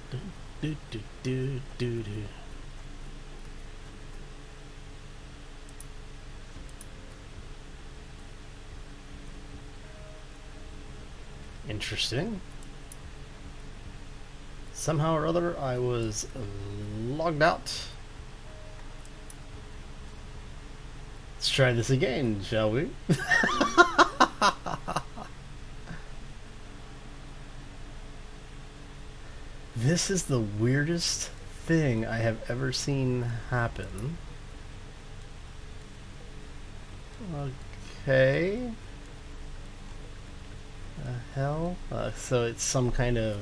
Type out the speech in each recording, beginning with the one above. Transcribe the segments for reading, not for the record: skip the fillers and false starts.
Do, do, do, do, do. Interesting. Somehow or other, I was logged out. Let's try this again, shall we? This is the weirdest thing I have ever seen happen. Okay. The hell? So it's some kind of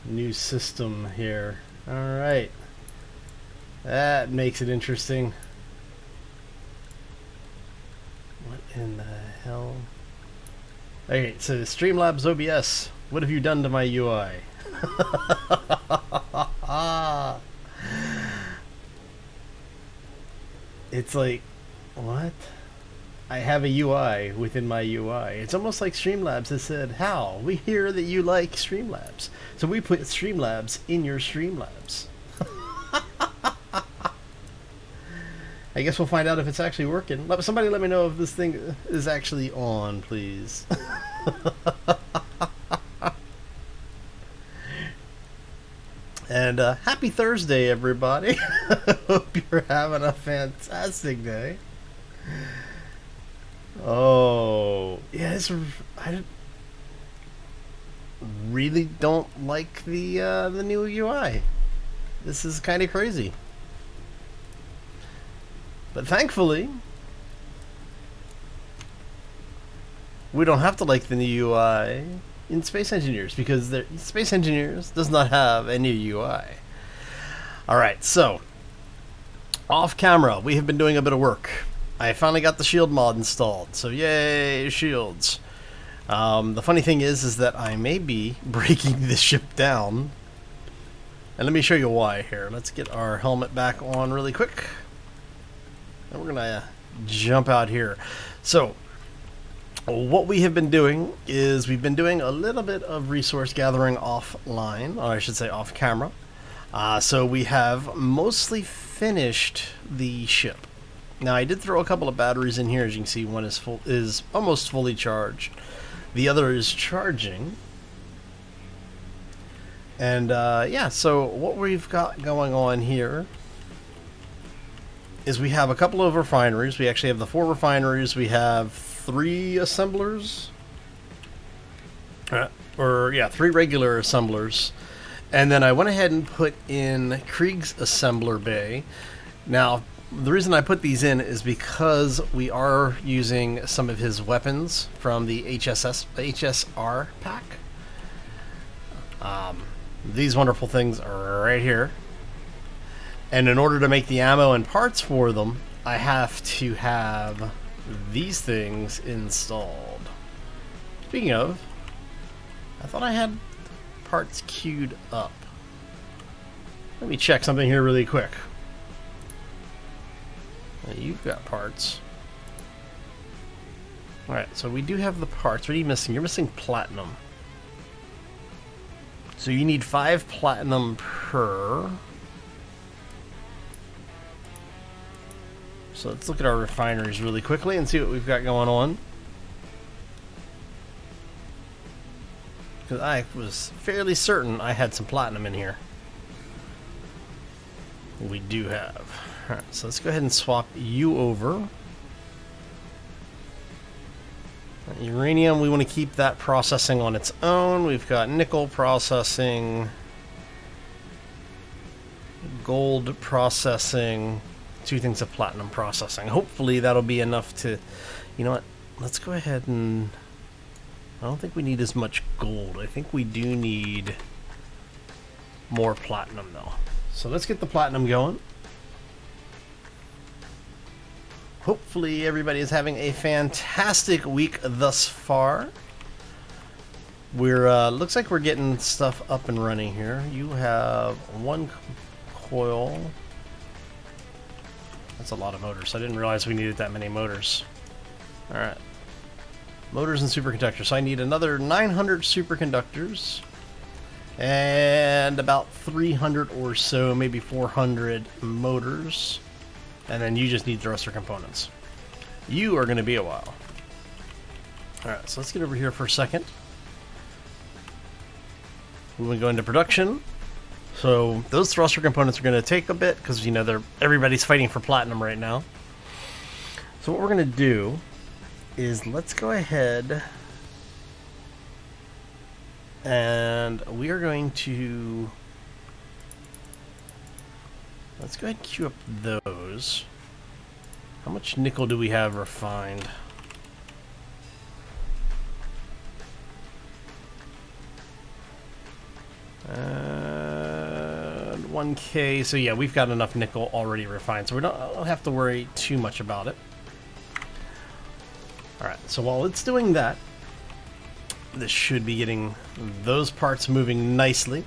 new system here. Alright. That makes it interesting. What in the hell? Okay, so Streamlabs OBS. What have you done to my UI? It's like, what? I have a UI within my UI. It's almost like Streamlabs has said, Hal, we hear that you like Streamlabs. So we put Streamlabs in your Streamlabs. I guess we'll find out if it's actually working. Somebody let me know if this thing is actually on, please. And happy Thursday, everybody. Hope you're having a fantastic day. Oh, yeah, I really don't like the new UI. This is kind of crazy. But thankfully, we don't have to like the new UI in Space Engineers, because Space Engineers does not have a new UI. Alright, so off camera, we have been doing a bit of work. I finally got the shield mod installed, so yay, shields. The funny thing is that I may be breaking this ship down. And let me show you why here. Let's get our helmet back on really quick. And we're gonna jump out here. So what we have been doing is we've been doing a little bit of resource gathering offline, or I should say off camera. So we have mostly finished the ship. Now I did throw a couple of batteries in here. As you can see, one is almost fully charged. The other is charging. And yeah, so what we've got going on here is we have a couple of refineries. We actually have the 4 refineries. We have 3 assemblers. Or yeah, 3 regular assemblers. And then I went ahead and put in Krieg's assembler bay. Now, the reason I put these in is because we are using some of his weapons from the HSR pack. These wonderful things are right here. And in order to make the ammo and parts for them, I have to have these things installed. Speaking of, I thought I had parts queued up. Let me check something here really quick. You've got parts. Alright, so we do have the parts. What are you missing? You're missing platinum. So you need 5 platinum per. So let's look at our refineries really quickly and see what we've got going on. Because I was fairly certain I had some platinum in here. We do have. Alright, so let's go ahead and swap you over. Uranium, we want to keep that processing on its own. We've got nickel processing, gold processing, 2 things of platinum processing. Hopefully that'll be enough to, you know what, let's go ahead and, I don't think we need as much gold. I think we do need more platinum though. So let's get the platinum going. Hopefully everybody is having a fantastic week thus far. We're looks like we're getting stuff up and running here. You have 1 coil. That's a lot of motors. I didn't realize we needed that many motors. Alright. Motors and superconductors. So I need another 900 superconductors. and about 300 or so, maybe 400 motors, and then you just need thruster components. You are going to be a while. Alright, so let's get over here for a second. We're going to go into production. So those thruster components are going to take a bit because, you know, everybody's fighting for platinum right now. So what we're going to do is let's go ahead and we are going to, let's go ahead and queue up those. How much nickel do we have refined? And 1K, so yeah, we've got enough nickel already refined, so we don't have to worry too much about it. Alright, so while it's doing that, this should be getting those parts moving nicely.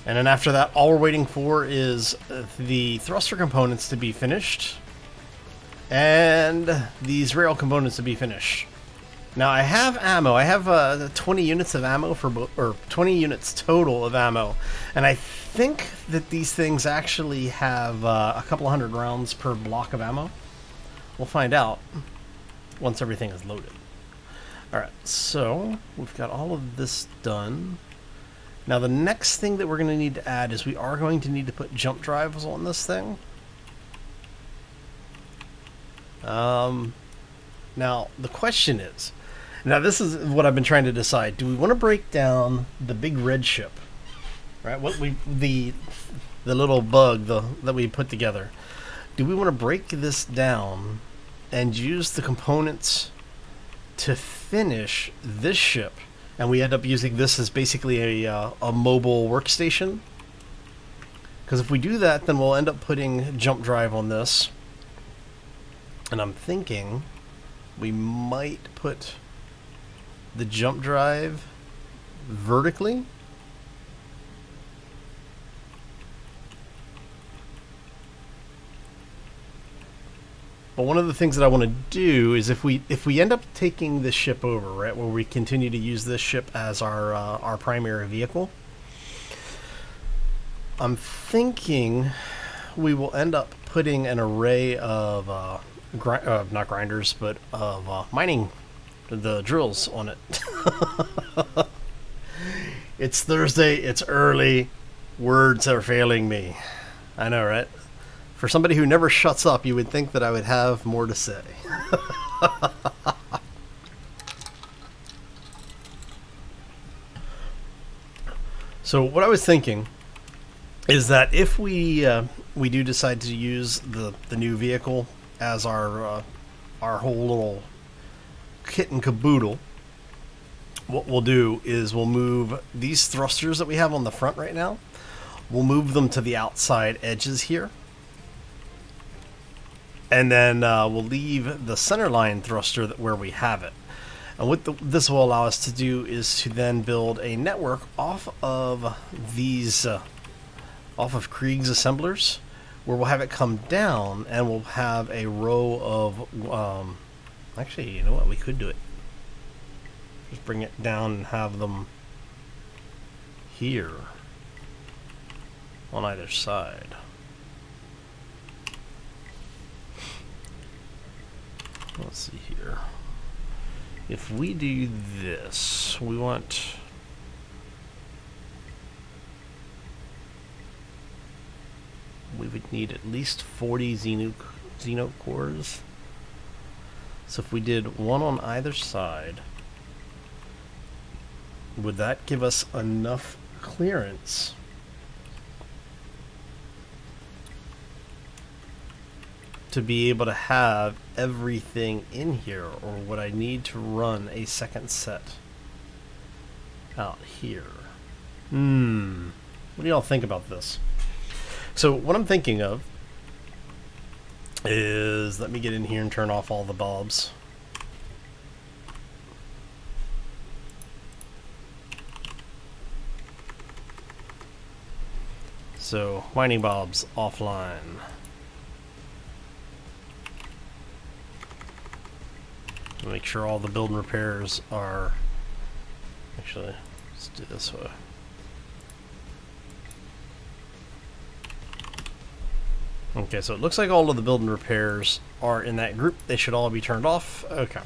And then after that, all we're waiting for is the thruster components to be finished and these rail components to be finished. Now I have ammo. I have 20 units of ammo or 20 units total of ammo, and I think that these things actually have a couple hundred rounds per block of ammo. We'll find out once everything is loaded. All right, so we've got all of this done. Now the next thing that we're going to need to add is we are going to need to put jump drives on this thing. Now the question is, now this is what I've been trying to decide. Do we want to break down the big red ship, right? The little bug that we put together. Do we want to break this down and use the components to finish this ship? And we end up using this as basically a mobile workstation. Because if we do that, then we'll end up putting jump drive on this. And I'm thinking we might put the jump drive vertically. But one of the things that I want to do is if we end up taking this ship over, right, where we continue to use this ship as our primary vehicle, I'm thinking we will end up putting an array of not grinders, but of mining the drills on it. It's Thursday. It's early. Words are failing me. I know, right? For somebody who never shuts up, you would think that I would have more to say. So what I was thinking is that if we do decide to use the new vehicle as our whole little kit and caboodle, what we'll do is we'll move these thrusters that we have on the front right now. We'll move them to the outside edges here. And then we'll leave the center line thruster where we have it. And what this will allow us to do is to then build a network off of these, off of Krieg's assemblers, where we'll have it come down and we'll have a row of, actually, you know what, we could do it. Just bring it down and have them here on either side. Let's see here. If we do this, we want we would need at least 40 Xeno cores. So if we did one on either side, would that give us enough clearance to be able to have everything in here, or would I need to run a second set out here? What do y'all think about this? So what I'm thinking of is, let me get in here and turn off all the bulbs. So mining bulbs offline. Make sure all the build and repairs are actually Let's do this way. Okay, so it looks like all of the build and repairs are in that group. They should all be turned off. Okay.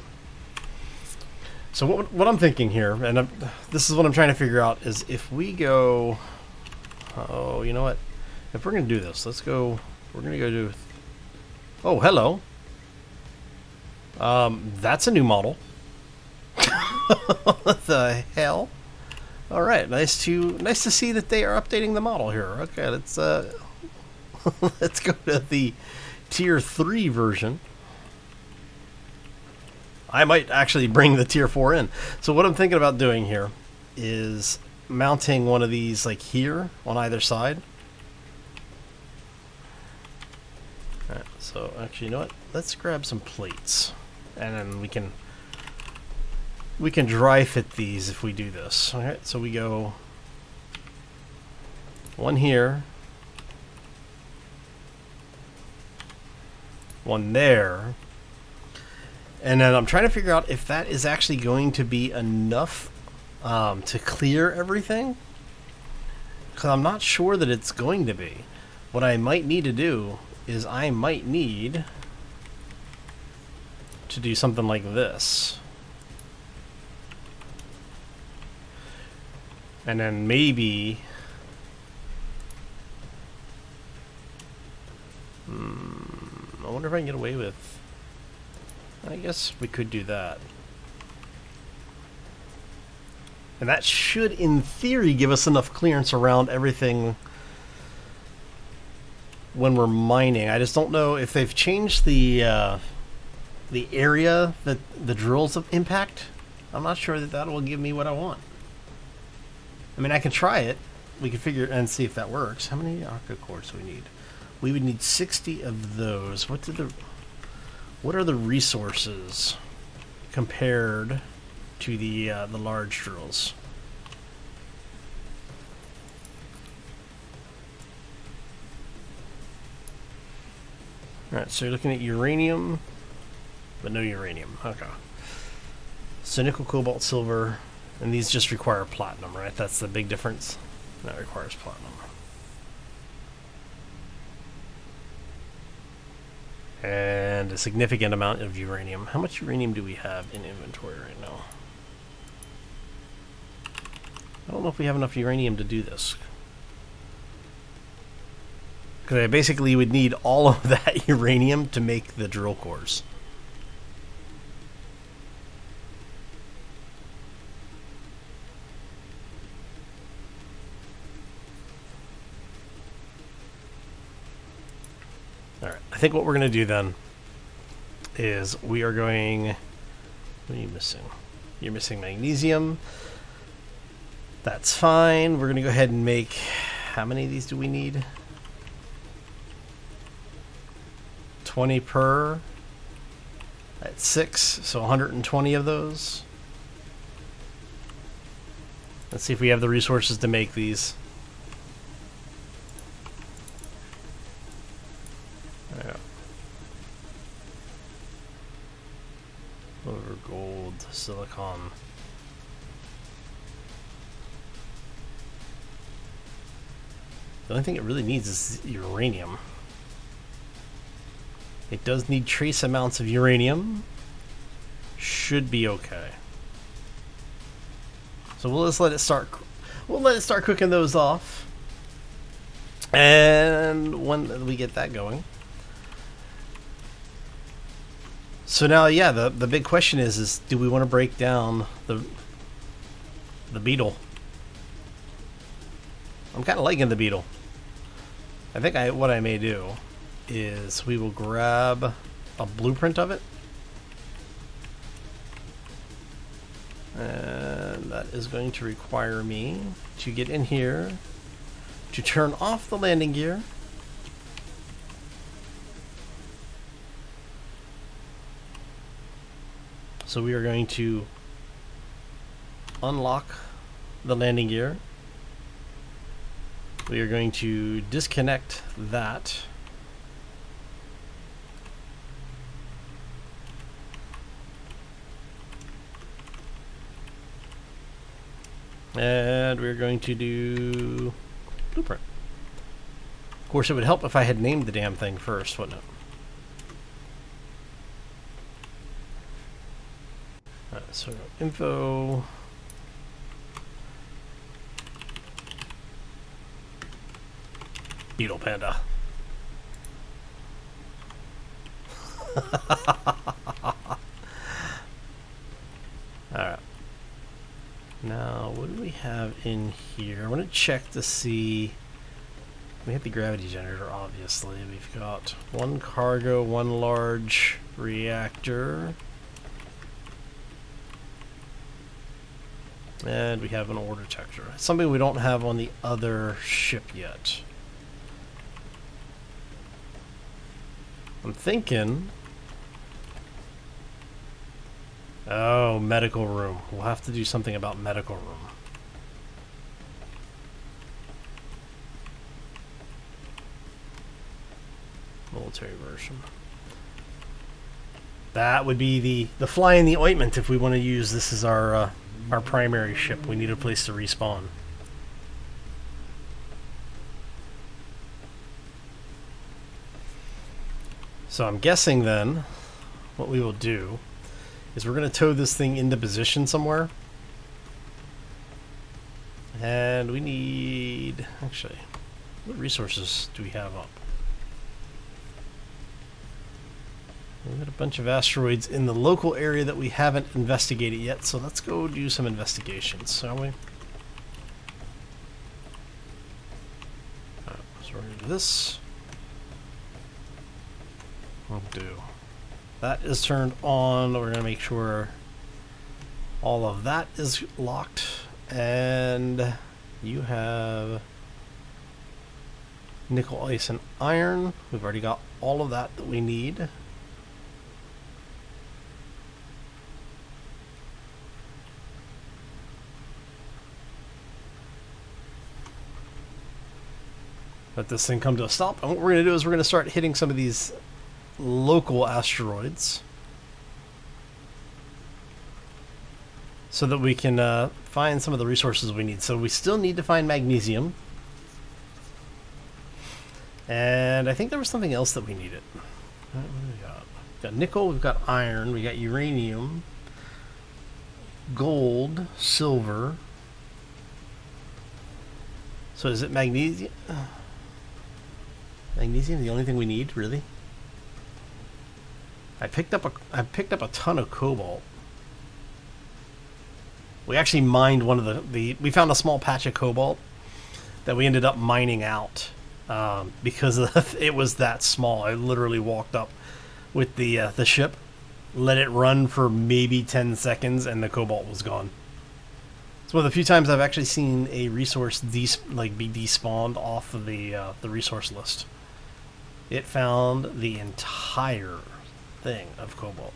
So what I'm thinking here, and this is what I'm trying to figure out, is if we go... Oh, you know what? If we're going to do this, let's go... We're going to go do... Oh, hello. That's a new model. What the hell? All right, nice to see that they are updating the model here. Okay, let's let's go to the tier 3 version. I might actually bring the tier 4 in. So what I'm thinking about doing here is mounting one of these like here on either side. All right, so actually, you know what? Let's grab some plates, and then we can dry fit these if we do this. All right, so we go one here, one there, and then I'm trying to figure out if that is actually going to be enough to clear everything, because I'm not sure that it's going to be. What I might need to do is I might need to do something like this. And then maybe... I wonder if I can get away with... I guess we could do that. And that should, in theory, give us enough clearance around everything when we're mining. I just don't know if they've changed the area that the drills impact. I'm not sure that will give me what I want. I mean, I can try it. We can figure and see if that works. How many Arca cores do we need? We would need 60 of those. What are the resources compared to the large drills? All right, so you're looking at uranium, but no uranium. Okay. So nickel, cobalt, silver. And these just require platinum, right? That's the big difference. That requires platinum. And a significant amount of uranium. How much uranium do we have in inventory right now? I don't know if we have enough uranium to do this. Because I basically would need all of that uranium to make the drill cores. I think what we're going to do then is we are going... What are you missing? You're missing magnesium. That's fine. We're going to go ahead and make... How many of these do we need? 20 per. That's 6, so 120 of those. Let's see if we have the resources to make these. Silver, gold, silicon. The only thing it really needs is uranium. It does need trace amounts of uranium. Should be okay. So we'll just let it start. We'll let it start cooking those off. And when we get that going. So now, yeah, the big question is do we want to break down the beetle? I'm kind of liking the beetle. I think what I may do is we will grab a blueprint of it. And that is going to require me to get in here to turn off the landing gear. So we are going to unlock the landing gear. We are going to disconnect that. And we're going to do blueprint. Of course, it would help if I had named the damn thing first, wouldn't it? Alright, so info. Beetle Panda. Alright. Now, what do we have in here? I want to check to see. We have the gravity generator, obviously. We've got one cargo, one large reactor. And we have an ore detector. Something we don't have on the other ship yet. I'm thinking... Oh, medical room. We'll have to do something about medical room. Military version. That would be the fly in the ointment if we want to use this as our primary ship. We need a place to respawn. So I'm guessing then what we will do is we're going to tow this thing into position somewhere. And we need... Actually, what resources do we have up? We've got a bunch of asteroids in the local area that we haven't investigated yet, so let's go do some investigations, shall we? Alright, so we're going to do this. We'll do. That is turned on. We're going to make sure all of that is locked. And you have nickel, ice, and iron. We've already got all of that we need. Let this thing come to a stop. And what we're going to do is we're going to start hitting some of these local asteroids so that we can find some of the resources we need. So we still need to find magnesium. And I think there was something else that we needed. What do we got? We've got nickel, we've got iron, we got uranium, gold, silver. So is it magnesium? Magnesium the only thing we need, really? I picked up a ton of cobalt. We actually mined one of we found a small patch of cobalt that we ended up mining out because it was that small. I literally walked up with the ship, let it run for maybe 10 seconds, and the cobalt was gone. It's one of the few times I've actually seen a resource be despawned off of the resource list. It found the entire thing of cobalt.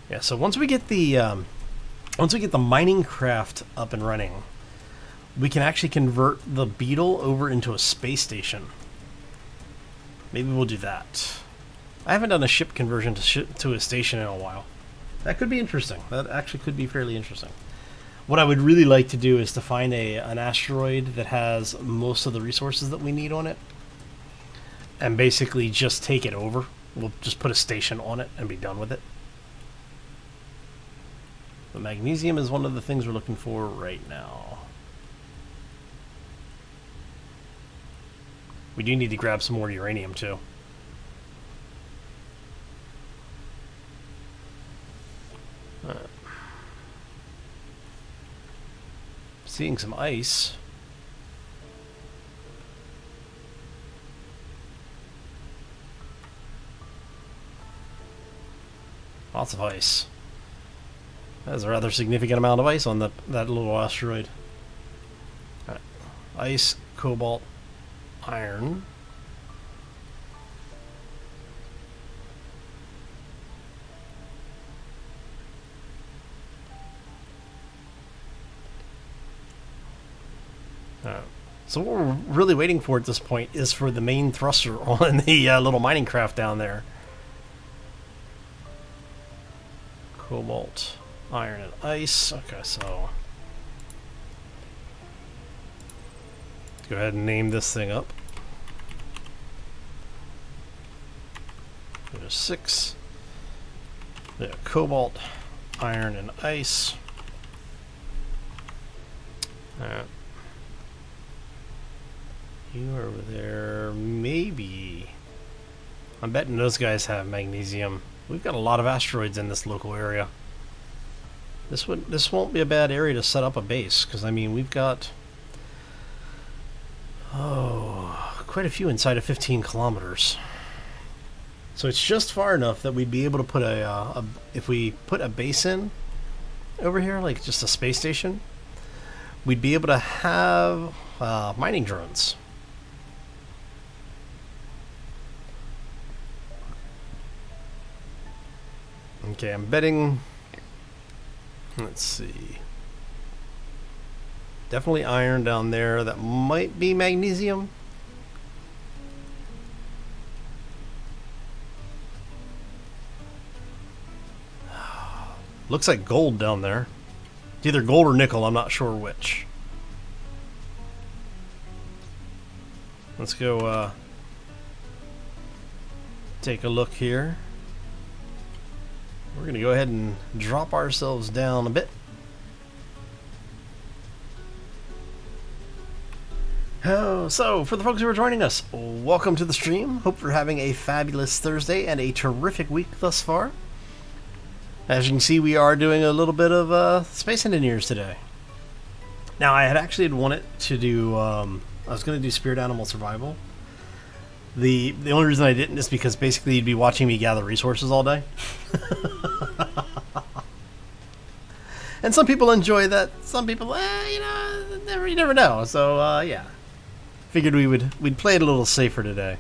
Yeah, so once we get the mining craft up and running, we can actually convert the Beetle over into a space station. Maybe we'll do that. I haven't done a ship conversion to a station in a while. That could be interesting. That actually could be fairly interesting. What I would really like to do is to find an asteroid that has most of the resources that we need on it, and basically just take it over. We'll just put a station on it and be done with it. But magnesium is one of the things we're looking for right now. We do need to grab some more uranium too. Seeing some ice. Lots of ice. That's a rather significant amount of ice on that little asteroid. All right. Ice, cobalt, iron. So what we're really waiting for at this point is for the main thruster on the little mining craft down there. cobalt, iron, and ice. Okay, so let's go ahead and name this thing up. There's 6. Yeah, cobalt, iron, and ice. Alright. You are over there. Maybe. I'm betting those guys have magnesium. We've got a lot of asteroids in this local area. This won't be a bad area to set up a base, because I mean we've got quite a few inside of 15 kilometers. So it's just far enough that we'd be able to put if we put a base in over here, like just a space station, we'd be able to have mining drones. Okay, I'm betting, let's see, definitely iron down there. That might be magnesium. Looks like gold down there. It's either gold or nickel, I'm not sure which. Let's go take a look here. We're going to go ahead and drop ourselves down a bit. Oh, so for the folks who are joining us, welcome to the stream. Hope you're having a fabulous Thursday and a terrific week thus far. As you can see, we are doing a little bit of Space Engineers today. Now, I had actually wanted to do, I was going to do Spirit Animal Survival. The only reason I didn't is because basically you'd be watching me gather resources all day. And some people enjoy that. Some people, you know, you never know. So yeah, figured we'd play it a little safer today.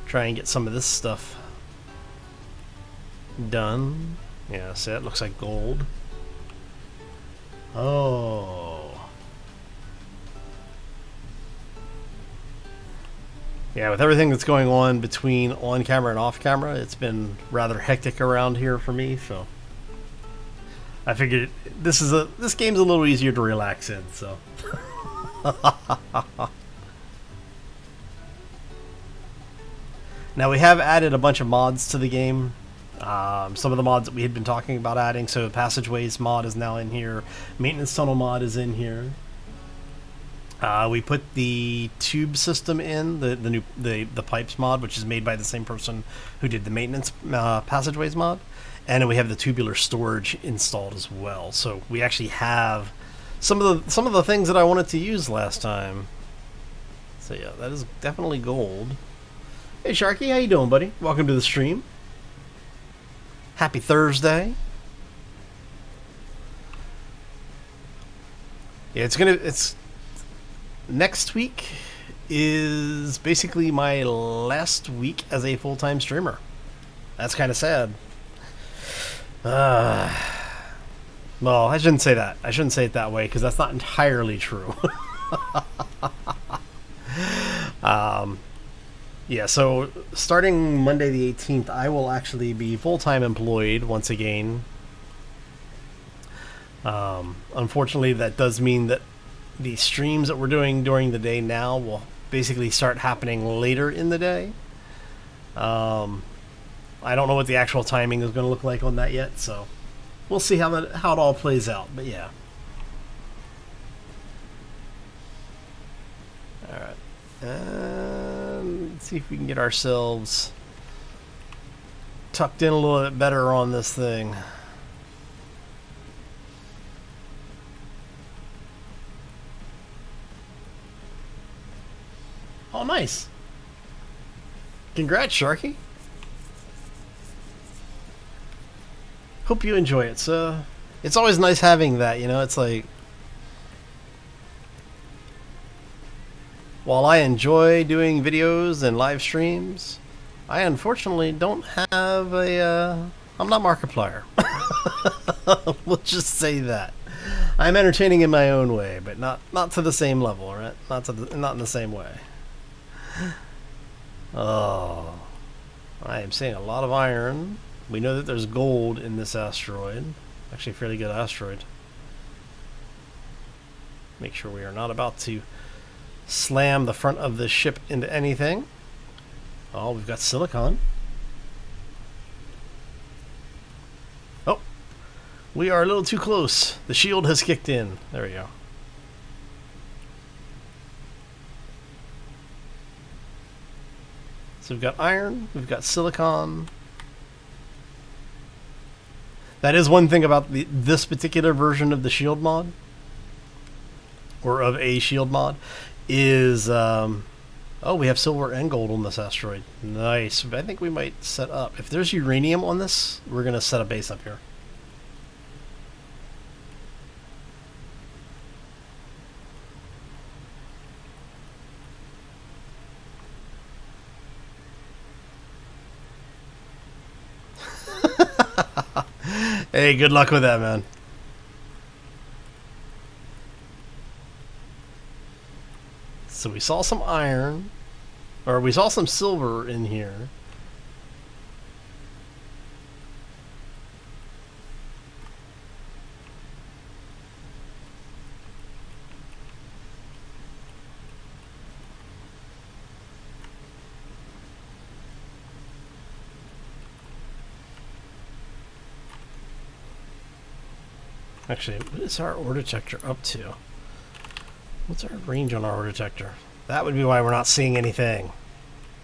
Try and get some of this stuff done. Yeah, see, that looks like gold. Oh. Yeah, with everything that's going on between on camera and off camera, it's been rather hectic around here for me, so I figured this game's a little easier to relax in, so. Now we have added a bunch of mods to the game. Some of the mods that we had been talking about adding, so Passageways mod is now in here, Maintenance Tunnel mod is in here. We put the tube system in, the pipes mod, which is made by the same person who did the maintenance passageways mod, and we have the tubular storage installed as well. So we actually have some of the things that I wanted to use last time. So yeah, that is definitely gold. Hey Sharky, how you doing, buddy? Welcome to the stream. Happy Thursday. Yeah, it's next week is basically my last week as a full-time streamer. That's kind of sad. Well, I shouldn't say that. I shouldn't say it that way because that's not entirely true. Yeah, so starting Monday the 18th, I will actually be full-time employed once again. Unfortunately, that does mean that the streams that we're doing during the day now will basically start happening later in the day. I don't know what the actual timing is going to look like on that yet, so we'll see how it all plays out. But yeah. All right. Let's see if we can get ourselves tucked in a little bit better on this thing. Oh, nice. Congrats, Sharky. Hope you enjoy it. So it's always nice having that, you know, it's like while I enjoy doing videos and live streams, I unfortunately don't have a I'm not Markiplier. We'll just say that. I'm entertaining in my own way, but not to the same level, right? Not in the same way. Oh, I I am seeing a lot of iron. We know that there's gold in this asteroid. Actually, a fairly good asteroid. Make sure we are not about to slam the front of this ship into anything. Oh, we've got silicon. Oh, we are a little too close. The shield has kicked in. There we go. So we've got iron, we've got silicon. That is one thing about this particular version of the shield mod, or of a shield mod, is oh, we have silver and gold on this asteroid. Nice. I think we might set up, if there's uranium on this, we're gonna set a base up here. Hey, good luck with that, man. So we saw some iron, or we saw some silver in here. Actually, what is our ore detector up to? What's our range on our ore detector? That would be why we're not seeing anything.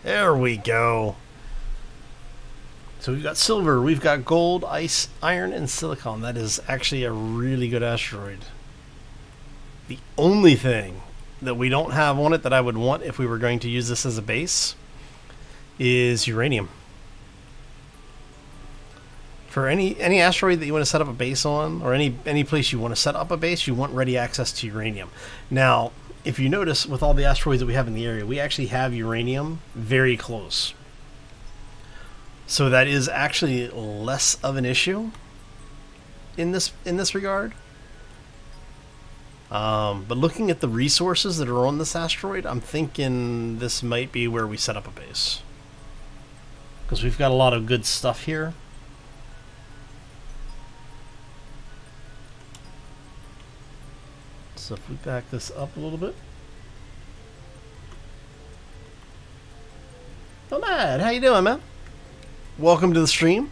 There we go. So we've got silver, we've got gold, ice, iron, and silicon. That is actually a really good asteroid. The only thing that we don't have on it that I would want if we were going to use this as a base is uranium. For any asteroid that you want to set up a base on, or any place you want to set up a base, you want ready access to uranium. Now, if you notice, with all the asteroids that we have in the area, we actually have uranium very close. So that is actually less of an issue in this regard. But looking at the resources that are on this asteroid, I'm thinking this might be where we set up a base, because we've got a lot of good stuff here. So if we back this up a little bit. Oh, Matt, how you doing, man? Welcome to the stream.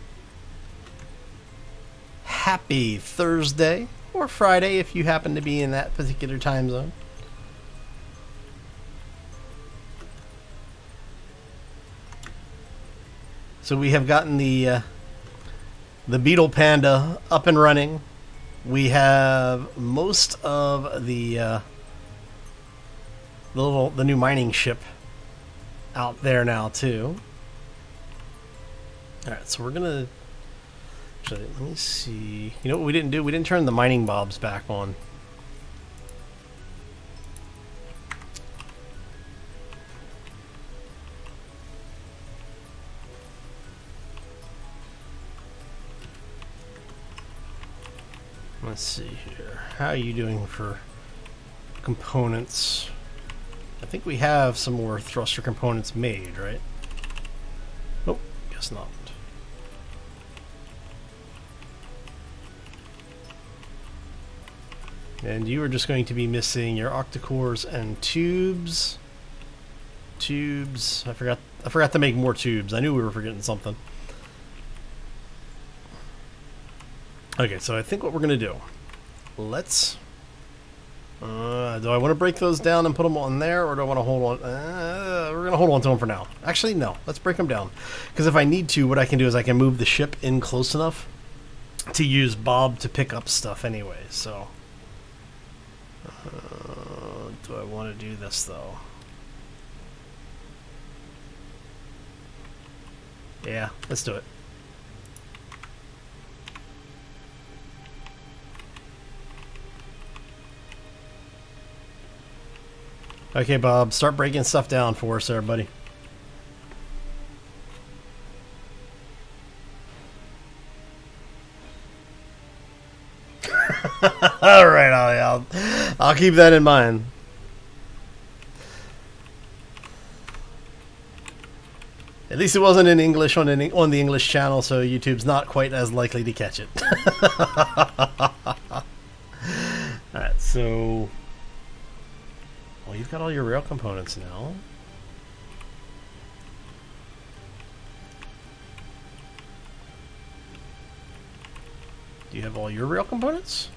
Happy Thursday, or Friday if you happen to be in that particular time zone. So we have gotten the Beetle Panda up and running. We have most of the new mining ship out there now too. All right, so we're gonna actually, let me see. You know what we didn't do? We didn't turn the mining bobs back on. Let's see here. How are you doing for components? I think we have some more thruster components made, right? Nope, guess not. And you are just going to be missing your octacores and tubes. Tubes. I forgot to make more tubes. I knew we were forgetting something. Okay, so I think what we're gonna do, let's do I want to break those down and put them on there, or do I want to hold on? We're gonna hold on to them for now. Actually, no, let's break them down, because if I need to, what I can do is I can move the ship in close enough to use Bob to pick up stuff anyway. So do I want to do this though? Yeah, let's do it. Okay, Bob, start breaking stuff down for us there, buddy. All right, I'll keep that in mind. At least it wasn't in English on the English channel, so YouTube's not quite as likely to catch it. Alright, so... Well, you've got all your rail components now. Do you have all your rail components?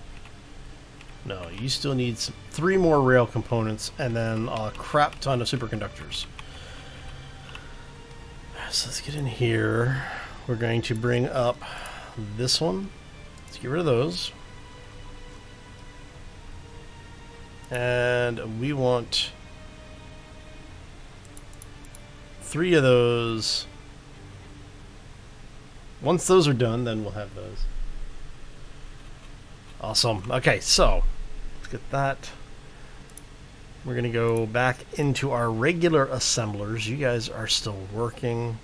No, you still need 3 more rail components and then a crap ton of superconductors. So let's get in here. We're going to bring up this one. Let's get rid of those. And we want 3 of those. Once those are done, then we'll have those. Awesome. Okay, so let's get that. We're going to go back into our regular assemblers. You guys are still working.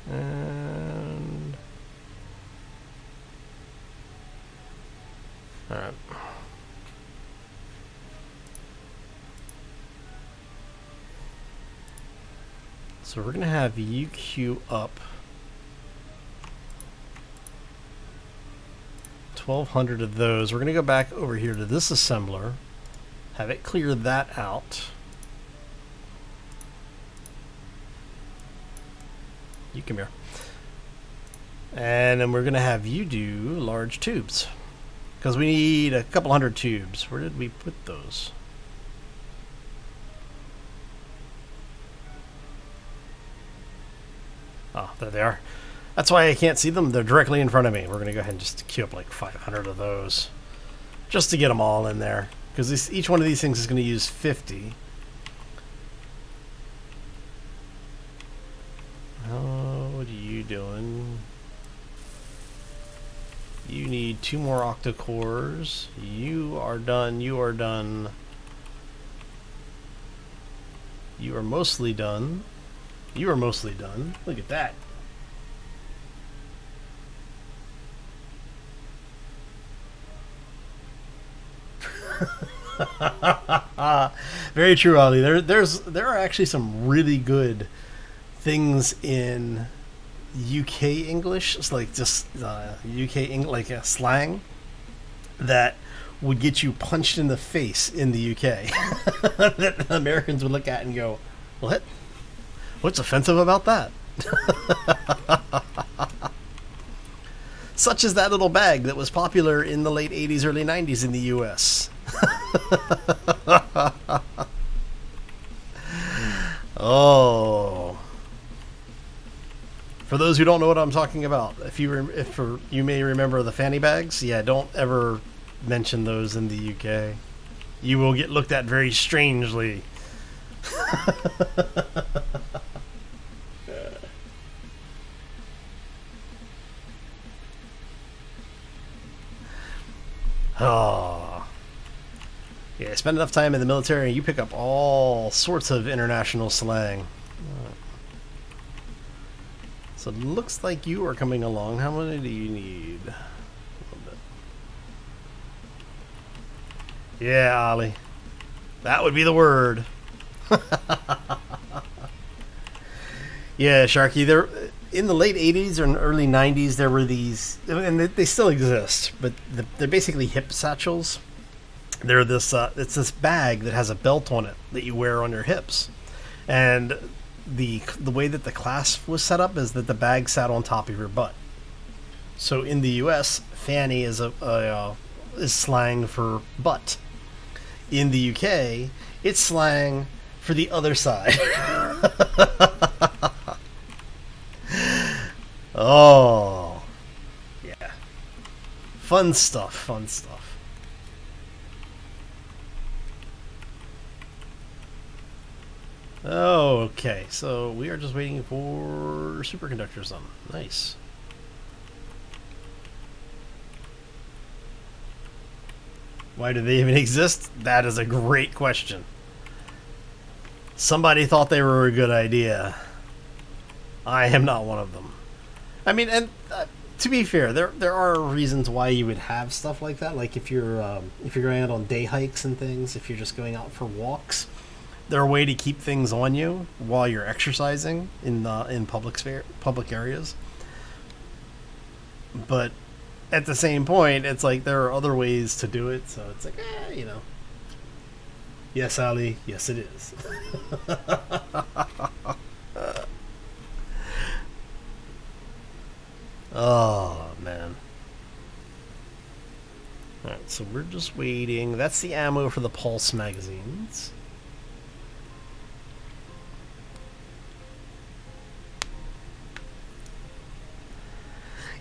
And... Alright. So we're going to have you queue up 1,200 of those. We're going to go back over here to this assembler, have it clear that out. You come here. And then we're going to have you do large tubes, because we need a couple hundred tubes. Where did we put those? Oh, there they are. That's why I can't see them. They're directly in front of me. We're going to go ahead and just queue up like 500 of those, just to get them all in there, because each one of these things is going to use 50. Oh, what are you doing? You need 2 more octa-cores. You are done. You are done. You are mostly done. You are mostly done. Look at that. Very true, Ali. There are actually some really good things in UK English. It's like just UK like slang that would get you punched in the face in the UK. That Americans would look at and go, "What? What's offensive about that?" Such as that little bag that was popular in the late 80s, early 90s in the US. Oh. For those who don't know what I'm talking about, if you may remember the fanny bags, yeah, don't ever mention those in the UK. You will get looked at very strangely. Oh. Yeah, spend enough time in the military and you pick up all sorts of international slang. So it looks like you are coming along. How many do you need? A little bit. Yeah, Ollie. That would be the word. Yeah, Sharky, there in the late 80s or early 90s there were these, and they still exist, but they're basically hip satchels. They're this it's this bag that has a belt on it that you wear on your hips, and the way that the clasp was set up is that the bag sat on top of your butt. So in the US, fanny is is slang for butt. In the UK, it's slang for the other side. Oh, yeah. Fun stuff, fun stuff. Okay, so we are just waiting for superconductors on. Nice. Why do they even exist? That is a great question. Somebody thought they were a good idea. I am not one of them. I mean, and to be fair, there are reasons why you would have stuff like that. Like if you're going out on day hikes and things, if you're just going out for walks, they're a way to keep things on you while you're exercising in public areas. But at the same point, it's like there are other ways to do it. So it's like, you know. Yes, Ali. Yes, it is. Oh, man. Alright, so we're just waiting. That's the ammo for the Pulse magazines.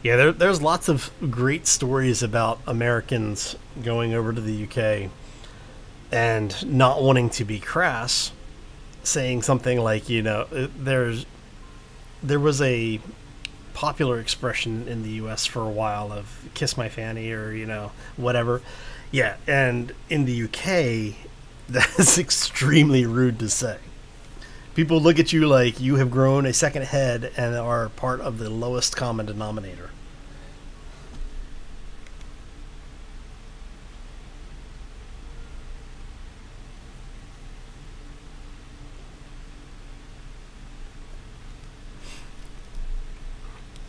Yeah, there's lots of great stories about Americans going over to the UK and not wanting to be crass, saying something like, you know, there was a popular expression in the US for a while of kiss my fanny, or, you know, whatever. Yeah, and in the UK, that's extremely rude to say. People look at you like you have grown a second head and are part of the lowest common denominator.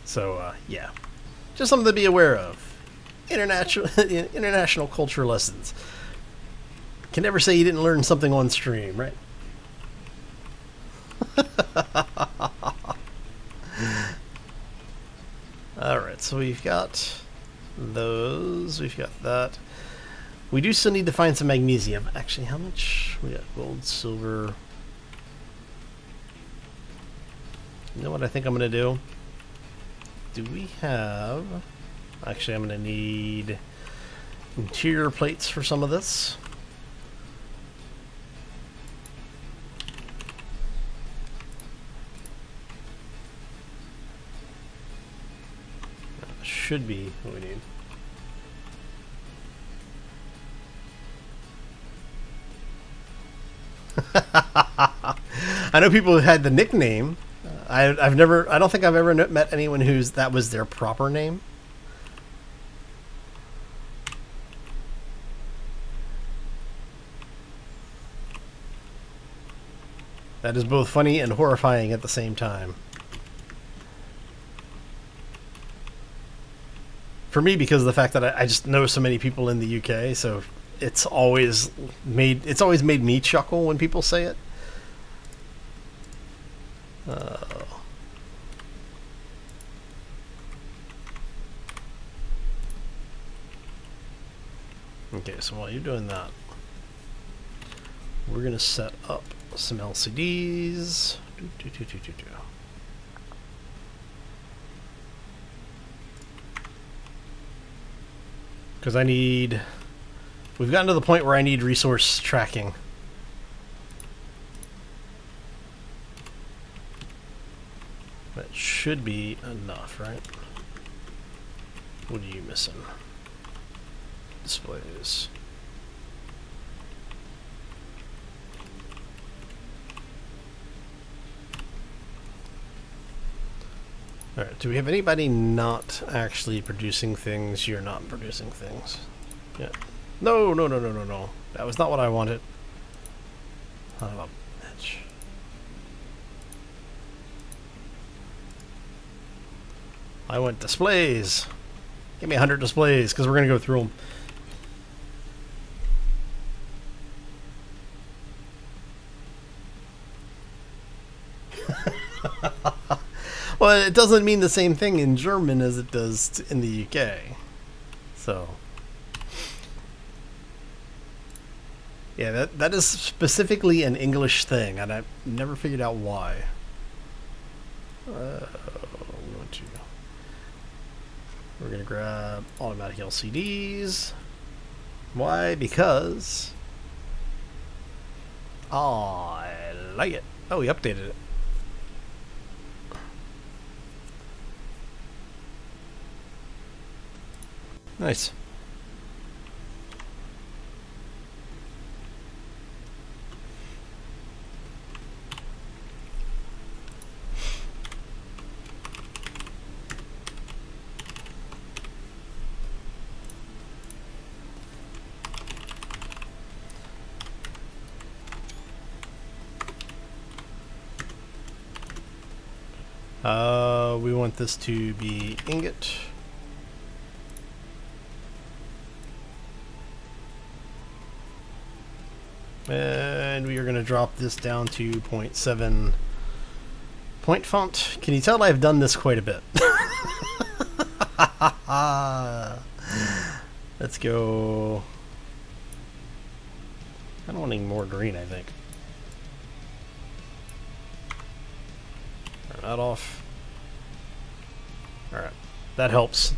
So, yeah. Just something to be aware of. International culture lessons. Can never say you didn't learn something on stream, right? Alright, so we've got those. We've got that. We do still need to find some magnesium. Actually, how much? We got gold, silver. You know what I think I'm going to do? Do we have... Actually, I'm going to need interior plates for some of this. That should be what we need. I know people who had the nickname. I don't think I've ever met anyone that was their proper name. That is both funny and horrifying at the same time. For me, because of the fact that I just know so many people in the UK, so it's always made me chuckle when people say it. Okay, so while you're doing that, we're gonna set up some LCDs. Because we've gotten to the point where I need resource tracking. That should be enough, right? What are you missing? Displays. Alright, do we have anybody not actually producing things? You're not producing things. Yeah. No. That was not what I wanted. Son of a bitch. I want displays. Give me 100 displays, because we're going to go through them. Well, it doesn't mean the same thing in German as it does in the UK. So, yeah, that is specifically an English thing, and I've never figured out why. We're going to grab automatic LCDs. Why? Because I like it. Oh, he updated it. Nice. We want this to be ingot. And we are going to drop this down to 0.7 point font. Can you tell I've done this quite a bit? Let's go. I don't want any more green, I think. Turn that off. Alright, that helps.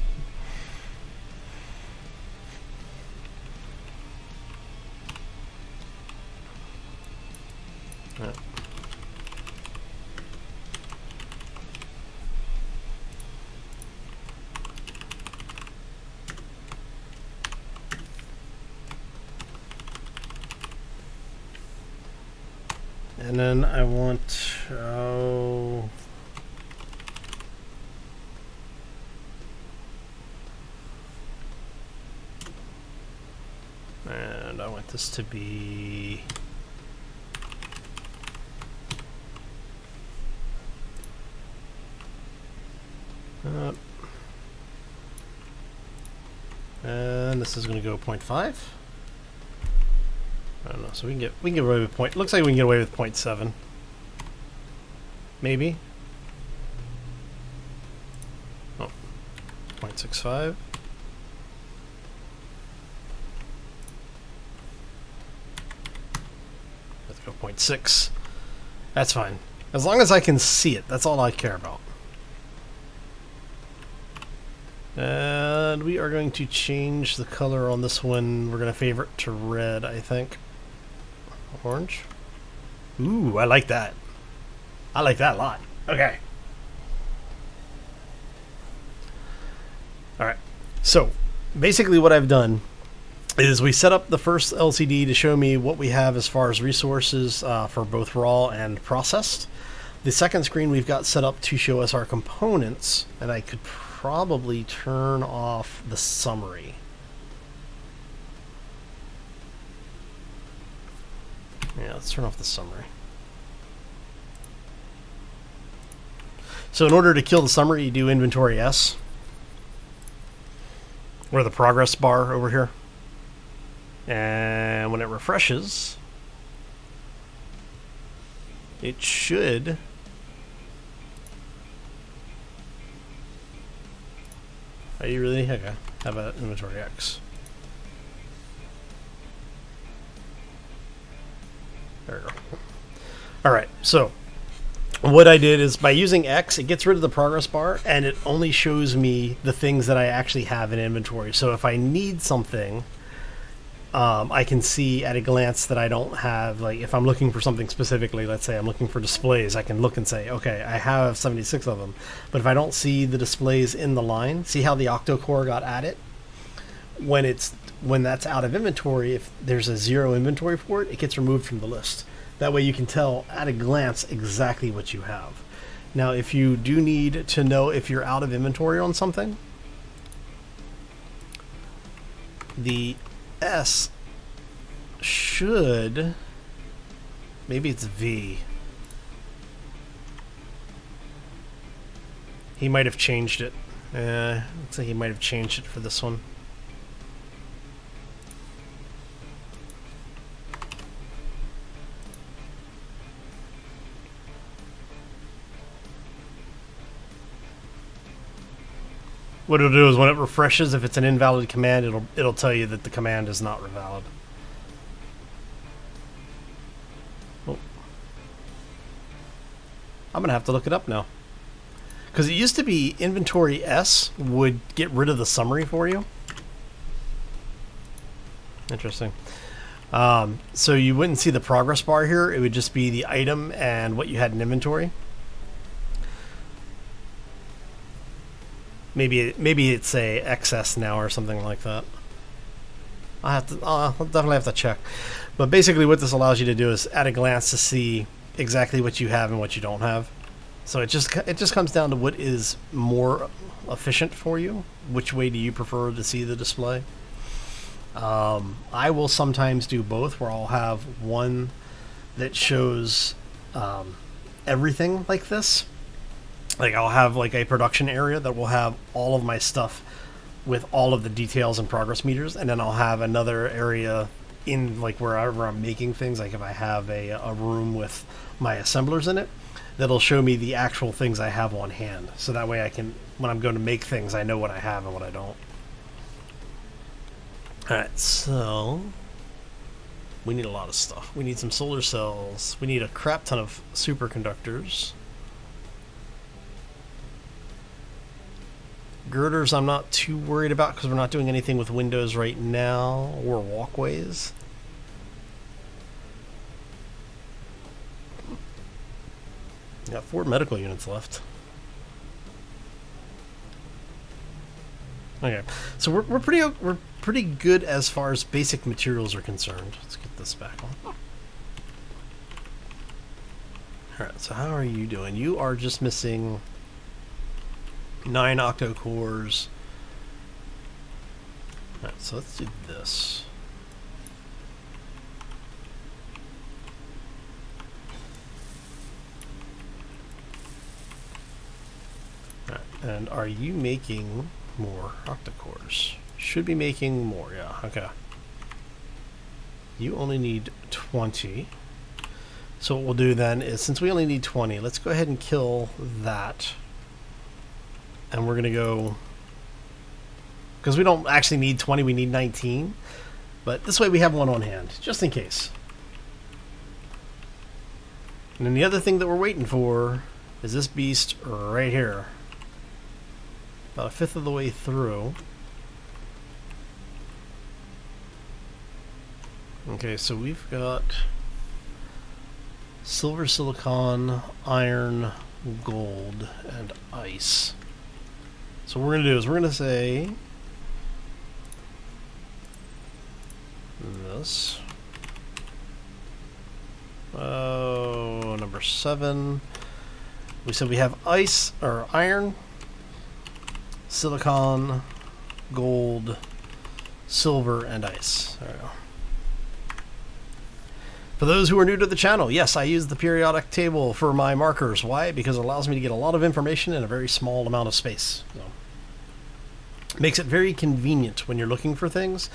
Alright. And then I want, and I want this to be and this is going to go 0.5. I don't know, so we can get away with point. Looks like we can get away with 0.7. Maybe. Oh, 0.65. Let's go 0.6. That's fine. As long as I can see it, that's all I care about. And we are going to change the color on this one. We're going to favorite to red, I think. Orange. Ooh, I like that. I like that a lot. Okay. Alright. So, basically what I've done is we set up the first LCD to show me what we have as far as resources for both raw and processed. The second screen we've got set up to show us our components, and I could probably turn off the summary. Yeah, let's turn off the summary. So in order to kill the summary, you do inventory S, or the progress bar over here. And when it refreshes, it should Are you really? Okay. How about inventory X? There we go. Alright, so what I did is by using X, it gets rid of the progress bar and it only shows me the things that I actually have in inventory. So if I need something, I can see at a glance that I don't have, like if I'm looking for something specifically, let's say I'm looking for displays, I can look and say, okay, I have 76 of them. But if I don't see the displays in the line, see how the octo-core got added? When that's out of inventory, if there's a 0 inventory for it, it gets removed from the list. That way you can tell at a glance exactly what you have. Now, if you do need to know if you're out of inventory on something, the S should, maybe it's V. He might have changed it. Looks like he might have changed it for this one. What it'll do is when it refreshes, if it's an invalid command, it'll tell you that the command is not valid. Oh. I'm gonna have to look it up now. Because it used to be inventory S would get rid of the summary for you. Interesting. So you wouldn't see the progress bar here. It would just be the item and what you had in inventory. Maybe it's a excess now or something like that. I'll definitely have to check. But basically what this allows you to do is at a glance to see exactly what you have and what you don't have. So it just comes down to what is more efficient for you. Which way do you prefer to see the display? I will sometimes do both, where I'll have one that shows everything like this, Like I'll have like a production area that will have all of my stuff with all of the details and progress meters, and then I'll have another area in like wherever I'm making things, like if I have a room with my assemblers in it, that'll show me the actual things I have on hand. So that way I can, when I'm going to make things, I know what I have and what I don't. Alright, so we need a lot of stuff. We need some solar cells. We need a crap ton of superconductors. Girders I'm not too worried about because we're not doing anything with windows right now or walkways. Got 4 medical units left. Okay, so we're pretty good as far as basic materials are concerned. Let's get this back on. Alright, so how are you doing? You are just missing 9 octo cores. Alright, so let's do this. Alright, and are you making more octo cores? Should be making more, yeah, okay. You only need 20. So what we'll do then is, since we only need 20, let's go ahead and kill that. And we're going to go, because we don't actually need 20, we need 19. But this way we have one on hand, just in case. And then the other thing that we're waiting for is this beast right here. About a fifth of the way through. Okay, so we've got silver, silicon, iron, gold, and ice. So what we're going to do is we're going to say this. Oh, number 7. We said we have ice, or iron, silicon, gold, silver, and ice. There we go. For those who are new to the channel, yes, I use the periodic table for my markers. Why? Because it allows me to get a lot of information in a very small amount of space. So, it makes it very convenient when you're looking for things,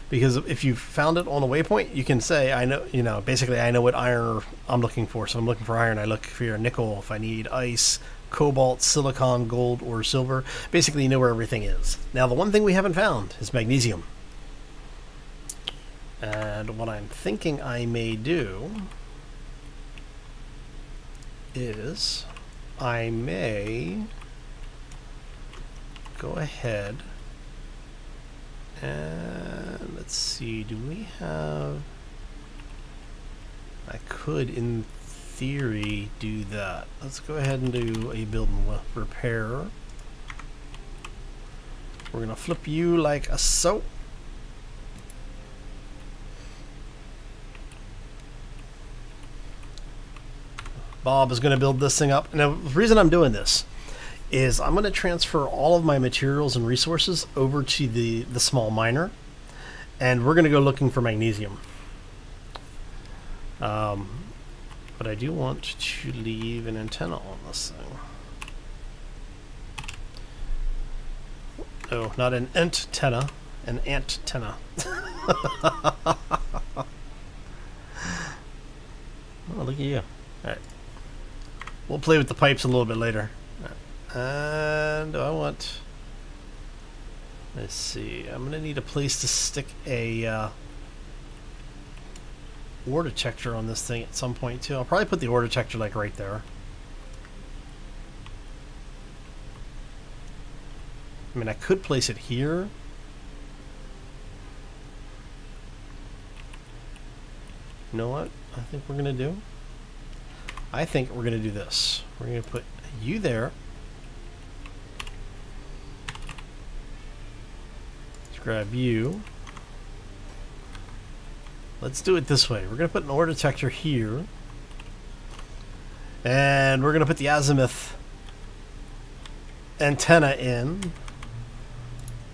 because if you found it on a waypoint, you can say, I know, basically I know what iron I'm looking for. So I'm looking for iron, I look for your nickel. If I need ice, cobalt, silicon, gold, or silver, basically you know where everything is. Now the one thing we haven't found is magnesium. And what I'm thinking I may do is I may go ahead and let's see, do we have, I could in theory do that. Let's go ahead and do a build and repair. We're gonna flip you like a so. Bob is going to build this thing up. Now, the reason I'm doing this is I'm going to transfer all of my materials and resources over to the small miner, and we're going to go looking for magnesium. But I do want to leave an antenna on this thing. Oh, not an antenna, an antenna. Oh, look at you. All right. We'll play with the pipes a little bit later. And I want, let's see, I'm going to need a place to stick a ore detector on this thing at some point too. I'll probably put the ore detector like right there. I mean, I could place it here. You know what I think we're going to do? I think we're going to do this. We're going to put you there. Let's grab you. Let's do it this way. We're going to put an ore detector here. And we're going to put the azimuth antenna in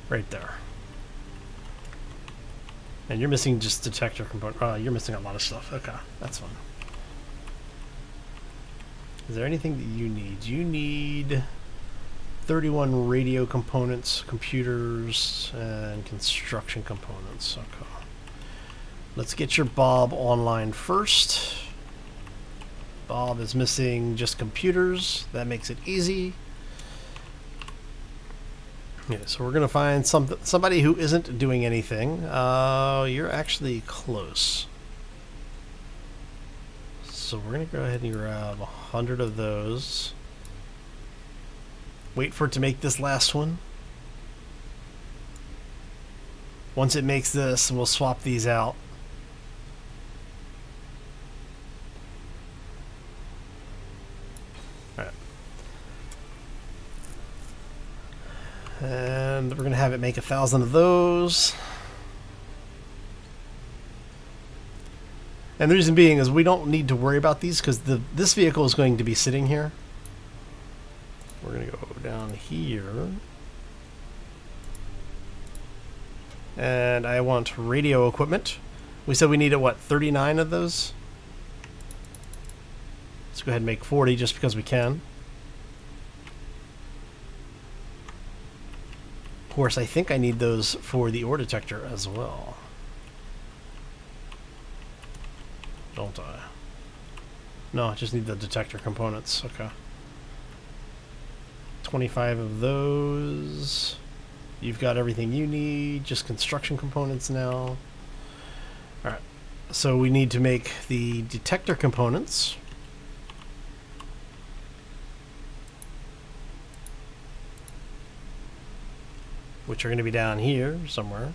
right there. And you're missing just detector component. You're missing a lot of stuff. Okay, that's fine. Is there anything that you need? You need 31 radio components, computers, and construction components. Okay. Let's get your Bob online first. Bob is missing just computers. That makes it easy. Yeah, so we're gonna find somebody who isn't doing anything. You're actually close. So we're gonna go ahead and grab 100 of those. Wait for it to make this last one. Once it makes this, we'll swap these out. All right. And we're gonna have it make 1,000 of those. And the reason being is we don't need to worry about these because this vehicle is going to be sitting here. We're going to go down here. And I want radio equipment. We said we needed, what, 39 of those? Let's go ahead and make 40 just because we can. Of course, I think I need those for the ore detector as well. Don't I? No, I just need the detector components. Okay. 25 of those. You've got everything you need. Just construction components now. Alright. So we need to make the detector components. Which are going to be down here somewhere.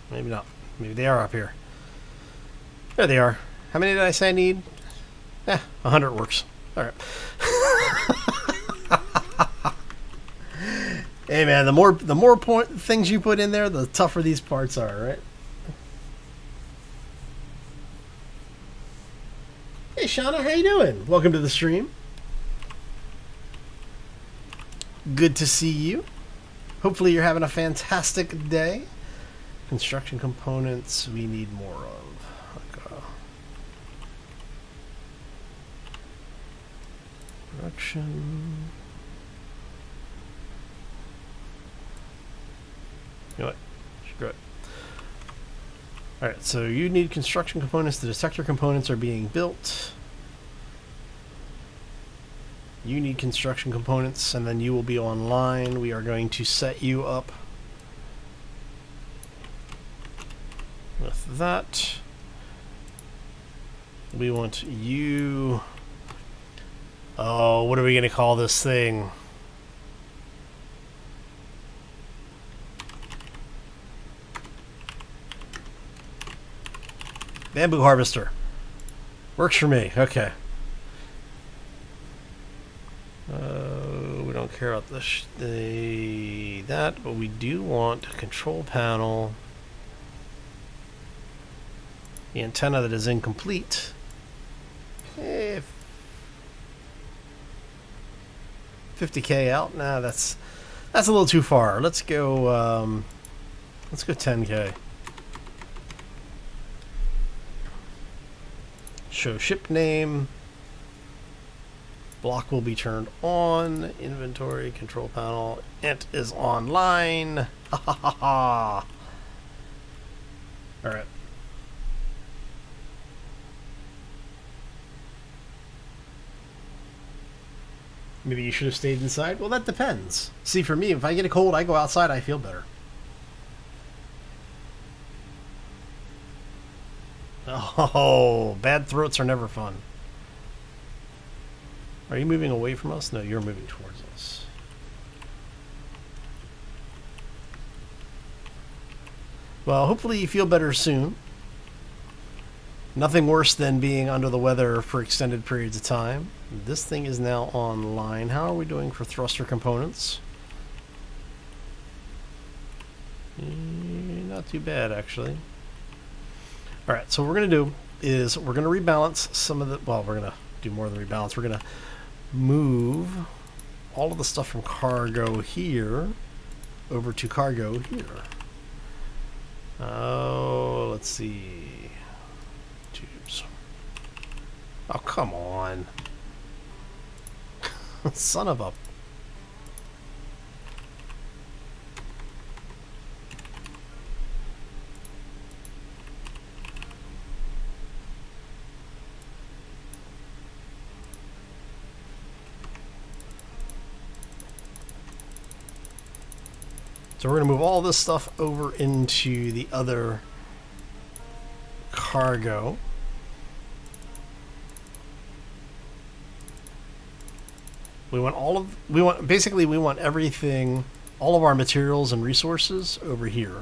Maybe not. Maybe they are up here. There they are. How many did I say I need? 100 works. Alright. Hey man, the more things you put in there, the tougher these parts are, right? Hey Shauna, how you doing? Welcome to the stream. Good to see you. Hopefully you're having a fantastic day. Construction components we need more of. Production. You know what? Screw it. Alright, so you need construction components. The detector components are being built. You need construction components, and then you will be online. We are going to set you up with that. We want you... Oh, what are we going to call this thing? Bamboo harvester. Works for me. Okay. We don't care about that, but we do want a control panel. The antenna that is incomplete. If 50K out? Nah, that's a little too far. Let's go 10K. Show ship name. Block will be turned on. Inventory, control panel. Ent is online. Ha ha ha ha. Alright. Maybe you should have stayed inside? Well, that depends. See, for me, if I get a cold, I go outside, I feel better. Oh, bad throats are never fun. Are you moving away from us? No, you're moving towards us. Well, hopefully you feel better soon. Nothing worse than being under the weather for extended periods of time. This thing is now online. How are we doing for thruster components? Not too bad, actually. Alright, so what we're going to do is we're going to rebalance some of the... Well, we're going to do more than rebalance. We're going to move all of the stuff from cargo here over to cargo here. Oh, let's see. Tubes. Oh, come on. Son of a... So we're going to move all this stuff over into the other cargo. We want basically we want everything, all of our materials and resources over here.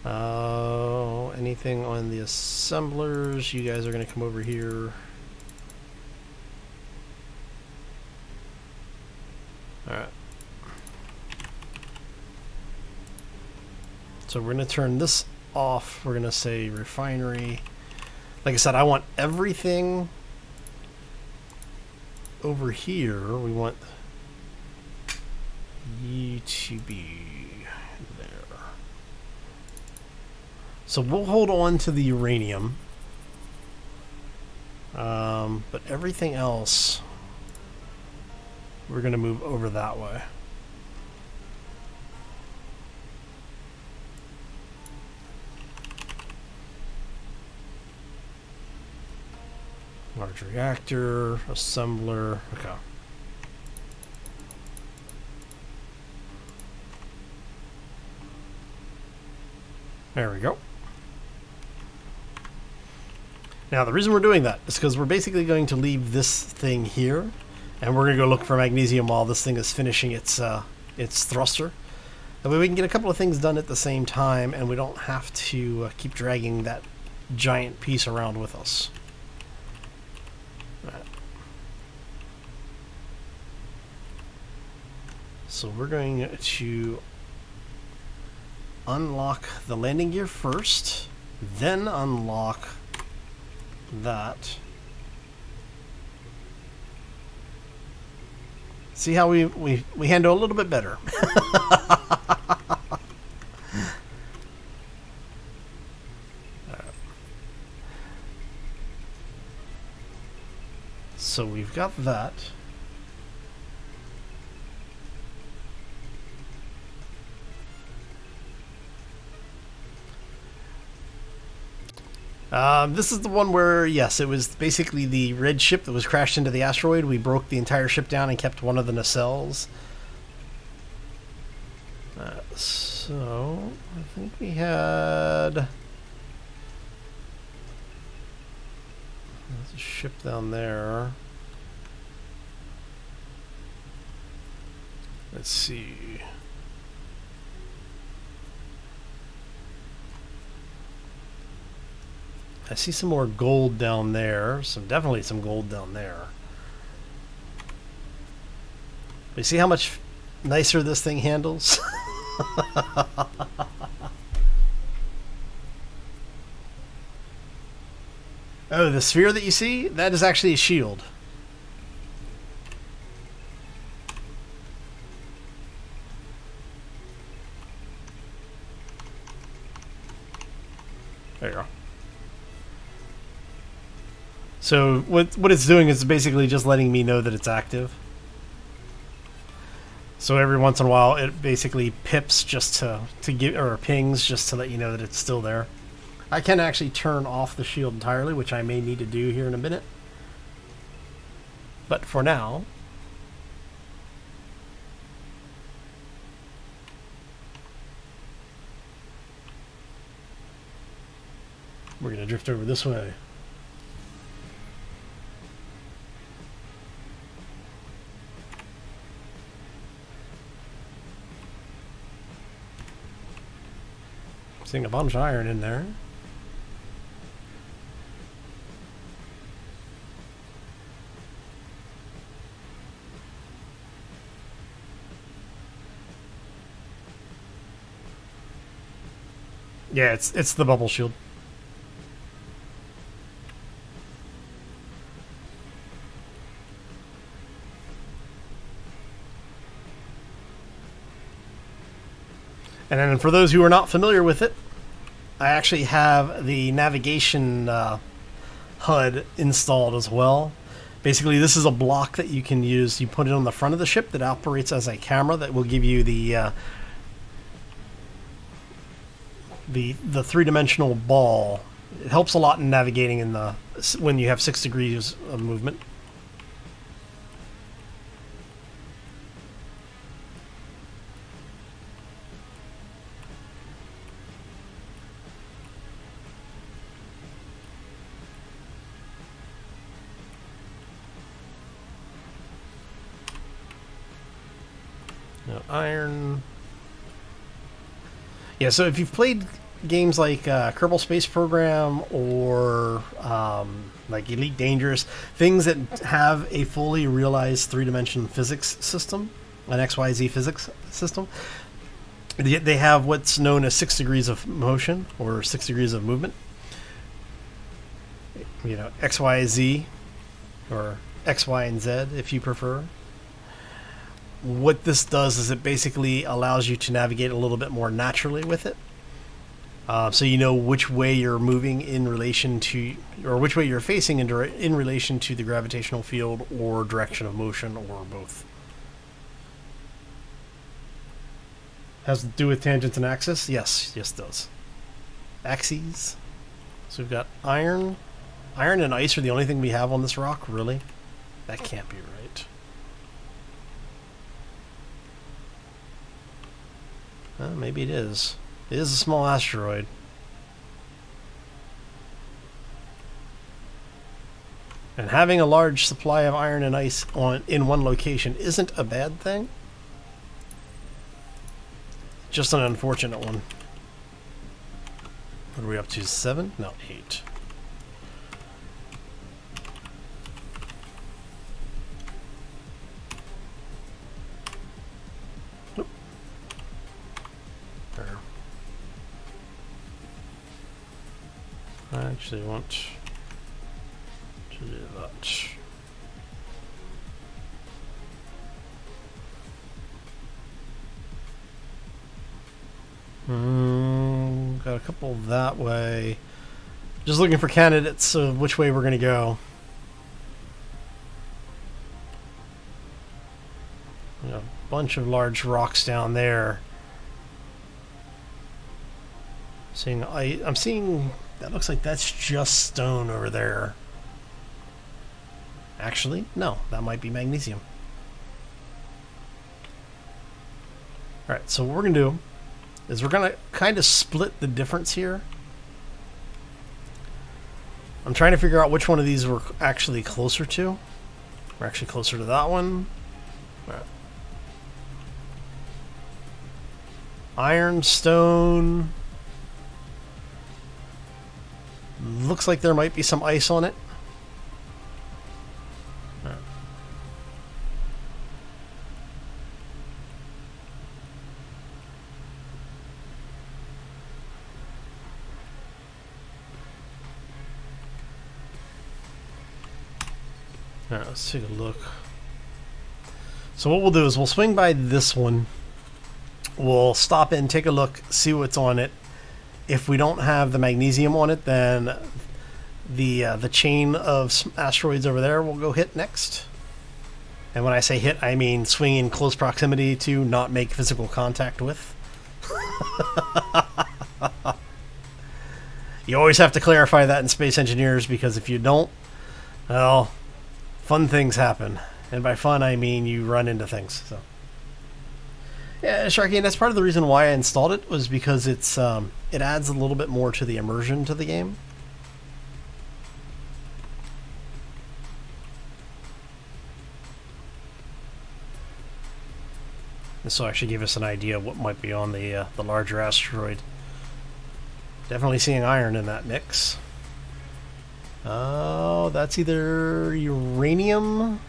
Anything on the assemblers, you guys are going to come over here. Alright. So we're going to turn this off. We're going to say refinery. Like I said, I want everything over here. We want you to be there. So we'll hold on to the uranium. But everything else, we're going to move over that way. Large reactor, assembler, okay. There we go. Now the reason we're doing that is because we're basically going to leave this thing here, and we're going to go look for magnesium while this thing is finishing its thruster. That way we can get a couple of things done at the same time, and we don't have to keep dragging that giant piece around with us. So we're going to unlock the landing gear first, then unlock that. See how we handle a little bit better. So we've got that. This is the one where, yes, it was basically the red ship that was crashed into the asteroid. We broke the entire ship down and kept one of the nacelles. So, I think we had... There's a ship down there. Let's see... I see some more gold down there. Definitely some gold down there. You see how much nicer this thing handles? Oh, the sphere that you see? That is actually a shield. There you go. So what it's doing is basically just letting me know that it's active. So every once in a while it basically pips just to give, or pings just to let you know that it's still there. I can actually turn off the shield entirely, which I may need to do here in a minute. But for now, we're going to drift over this way. Seeing a bunch of iron in there. Yeah, it's the bubble shield. And then for those who are not familiar with it, I actually have the navigation HUD installed as well. Basically, this is a block that you can use. You put it on the front of the ship that operates as a camera that will give you the three-dimensional ball. It helps a lot in navigating in the when you have 6 degrees of movement. No iron. Yeah, so if you've played games like Kerbal Space Program or like Elite Dangerous, things that have a fully realized three-dimension physics system, an XYZ physics system, they have what's known as 6 degrees of motion or 6 degrees of movement. You know, XYZ or X, Y, and Z if you prefer. What this does is it basically allows you to navigate a little bit more naturally with it. So you know which way you're moving in relation to, or which way you're facing in relation to the gravitational field or direction of motion, or both. Has to do with tangents and axis? Yes, yes it does. Axes. So we've got iron. Iron and ice are the only thing we have on this rock, really? That can't be right. Maybe it is. It is a small asteroid. And having a large supply of iron and ice in one location isn't a bad thing. Just an unfortunate one. What are we up to? 7? No, 8. I actually want to do that. Got a couple that way. Just looking for candidates of which way we're going to go. A bunch of large rocks down there. I'm seeing. That looks like that's just stone over there. Actually, no, that might be magnesium. Alright, so what we're going to do is we're going to kind of split the difference here. I'm trying to figure out which one of these we're actually closer to. We're actually closer to that one. Right. Iron, stone. Looks like there might be some ice on it. Alright, let's take a look. So what we'll do is we'll swing by this one. We'll stop in, take a look, see what's on it. If we don't have the magnesium on it, then the chain of asteroids over there will go hit next. And when I say hit, I mean swing in close proximity to, not make physical contact with. You always have to clarify that in Space Engineers, because if you don't, well, fun things happen. And by fun, I mean you run into things. So, yeah, Sharky, and that's part of the reason why I installed it, was because it's it adds a little bit more to the immersion to the game. This will actually give us an idea of what might be on the larger asteroid. Definitely seeing iron in that mix. Oh, that's either uranium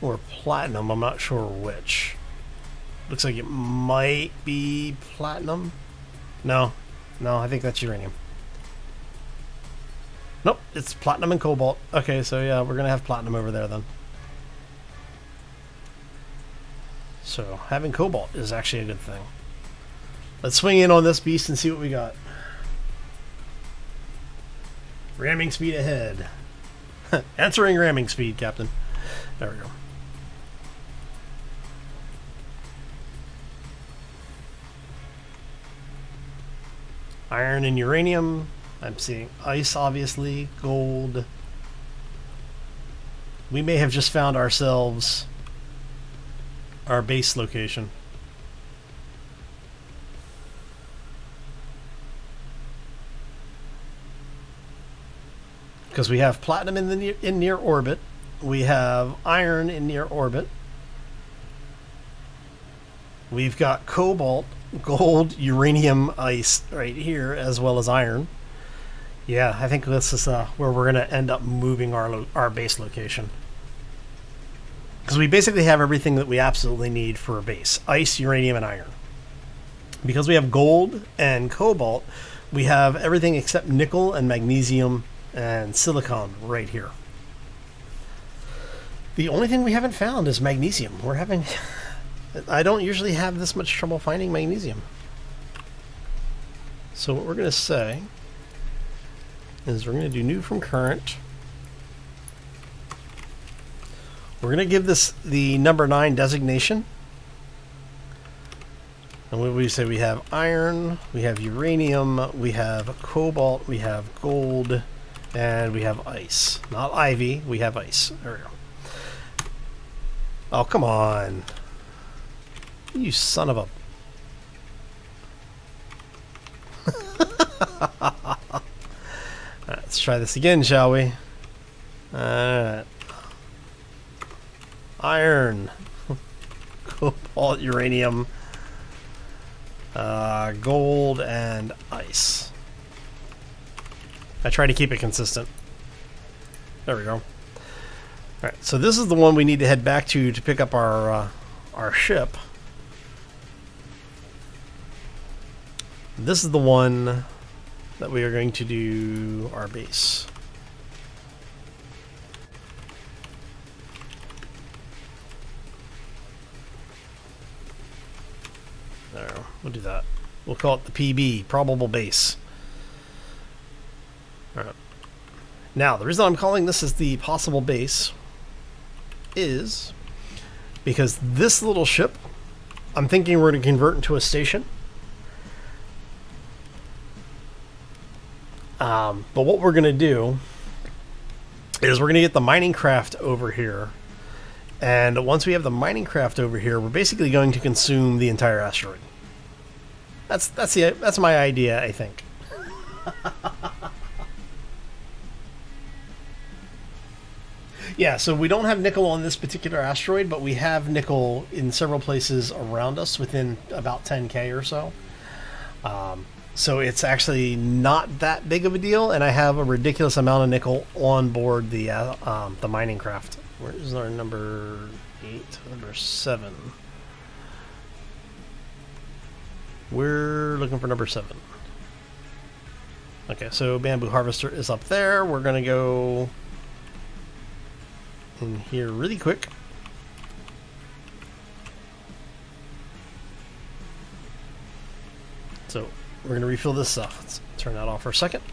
or platinum. I'm not sure which. Looks like it might be platinum. No, I think that's uranium. Nope, it's platinum and cobalt. Okay, so yeah, we're gonna have platinum over there then. So having cobalt is actually a good thing. Let's swing in on this beast and see what we got. Ramming speed ahead. Answering ramming speed, Captain. There we go. Iron and uranium. I'm seeing ice, obviously. Gold. We may have just found ourselves our base location. Because we have platinum in near orbit. We have iron in near orbit. We've got cobalt, gold, uranium, ice right here, as well as iron. Yeah, I think this is where we're going to end up moving our base location. Because we basically have everything that we absolutely need for a base. Ice, uranium, and iron. Because we have gold and cobalt, we have everything except nickel and magnesium and silicon right here. The only thing we haven't found is magnesium. I don't usually have this much trouble finding magnesium. So what we're going to say is we're going to do new from current. We're going to give this the number 9 designation. And what do we say? We have iron, we have uranium, we have cobalt, we have gold, and we have ice. Not ivy, we have ice. There we go. Oh, come on. You son of a... Alright, let's try this again, shall we? Alright. Iron. Cobalt, uranium. Gold, and ice. I try to keep it consistent. There we go. Alright, so this is the one we need to head back to pick up our ship. This is the one that we are going to do our base. There, we'll do that. We'll call it the PB, probable base. Alright. Now, the reason I'm calling this as the possible base is because this little ship, I'm thinking we're going to convert into a station. But what we're going to do is we're going to get the mining craft over here. And once we have the mining craft over here, we're basically going to consume the entire asteroid. That's my idea, I think. Yeah, so we don't have nickel on this particular asteroid, but we have nickel in several places around us within about 10K or so. So it's actually not that big of a deal, and I have a ridiculous amount of nickel on board the mining craft. Where is our number 8? Number 7. We're looking for number 7. Okay, so bamboo harvester is up there. We're gonna go in here really quick. So we're going to refill this stuff. Let's turn that off for a second.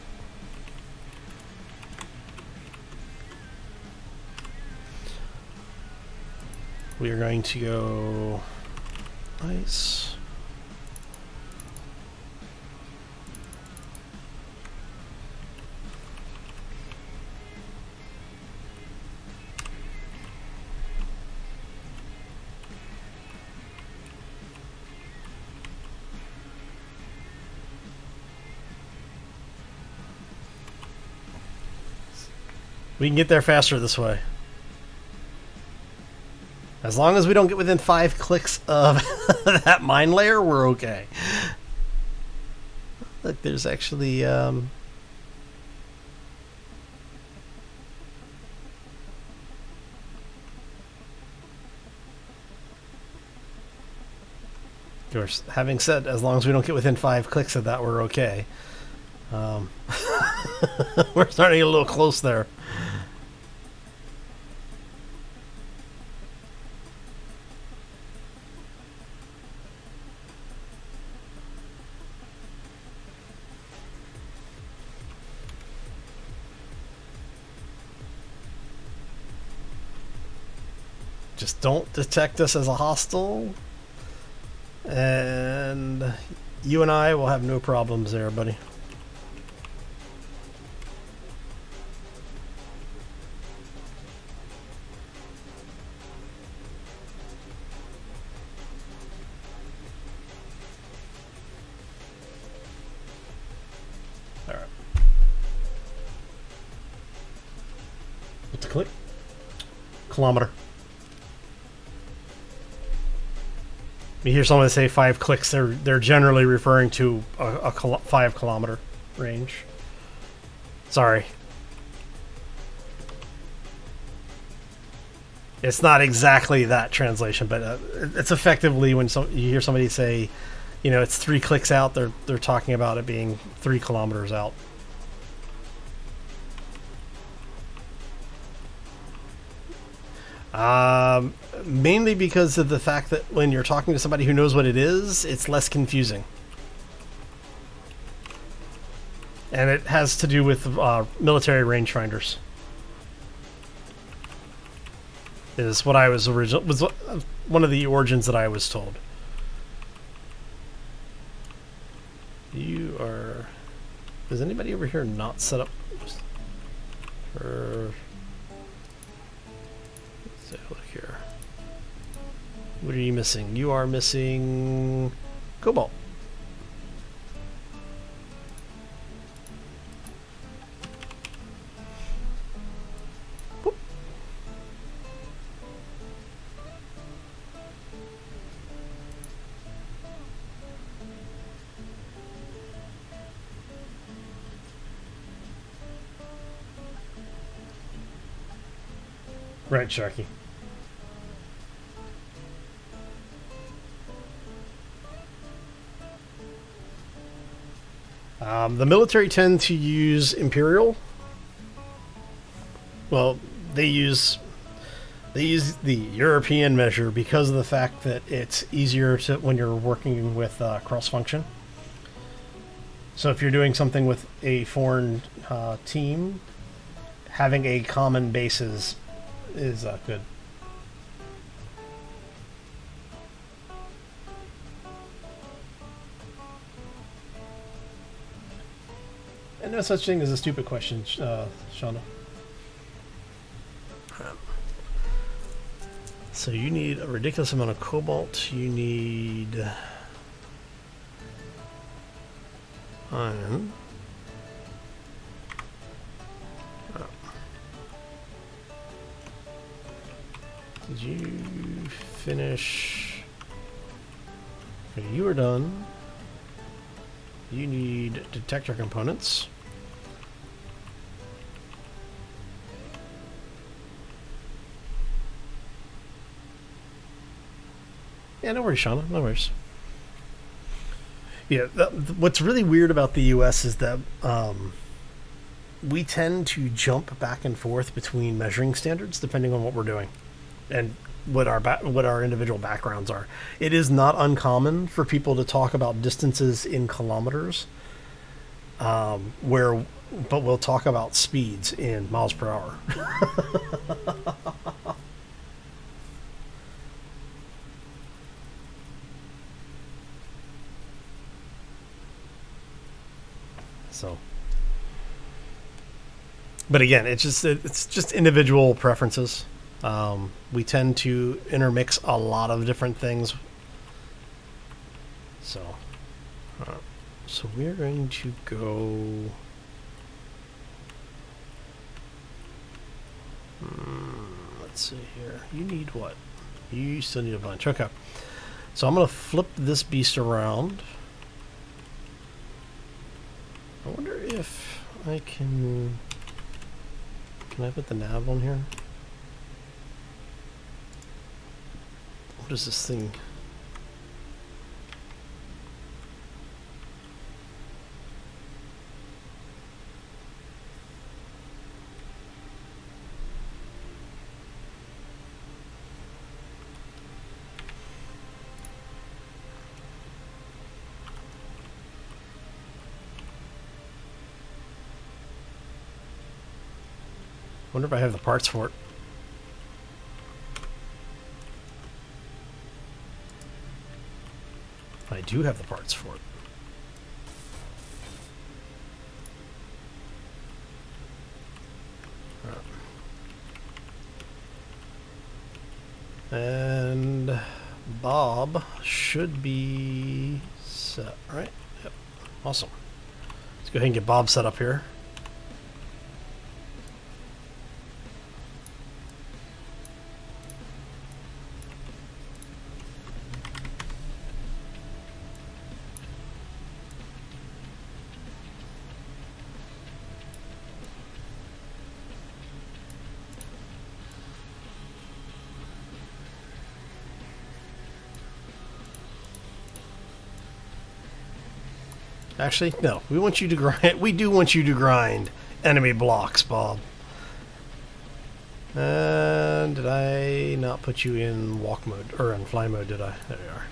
We are going to go ice. We can get there faster this way. As long as we don't get within 5 clicks of that mine layer, we're okay. Look, there's actually... Of course, having said, as long as we don't get within 5 clicks of that, we're okay. We're starting to get a little close there. Just don't detect us as a hostile, and you and I will have no problems there, buddy. All right. What's the click? Kilometer. You hear someone say 5 clicks, they're generally referring to a 5 kilometer range. Sorry. It's not exactly that translation, but it's effectively when you hear somebody say, you know, it's 3 clicks out, they're talking about it being 3 kilometers out. Mainly because of the fact that when you're talking to somebody who knows what it is, it's less confusing. And it has to do with military rangefinders. Is what I was one of the origins that I was told. You are... Is anybody over here not set up for... Let's take a look here. What are you missing? You are missing cobalt. Whoop. Right, Sharky. The military tend to use Imperial. Well, they use the European measure because of the fact that it's easier to when you're working with cross function. So if you're doing something with a foreign team, having a common basis is good. And no such thing as a stupid question, Shauna. So you need a ridiculous amount of cobalt. You need iron. Oh. Did you finish? Okay, you are done. You need detector components. Yeah, no worries, Shauna. No worries. Yeah, what's really weird about the U.S. is that we tend to jump back and forth between measuring standards depending on what we're doing and what our individual backgrounds are. It is not uncommon for people to talk about distances in kilometers, but we'll talk about speeds in miles per hour. So, but again, it's just individual preferences. We tend to intermix a lot of different things. So, so we're going to go. Let's see here. You need what? You still need a bunch. Okay. So I'm going to flip this beast around. I wonder if I can... Can I put the nav on here? What is this thing? Wonder if I have the parts for it. do have the parts for it. And Bob should be set, right? Yep. Awesome. Let's go ahead and get Bob set up here. Actually, no. We want you to grind. We do want you to grind enemy blocks, Bob. And did I not put you in walk mode or in fly mode? Did I? There you are.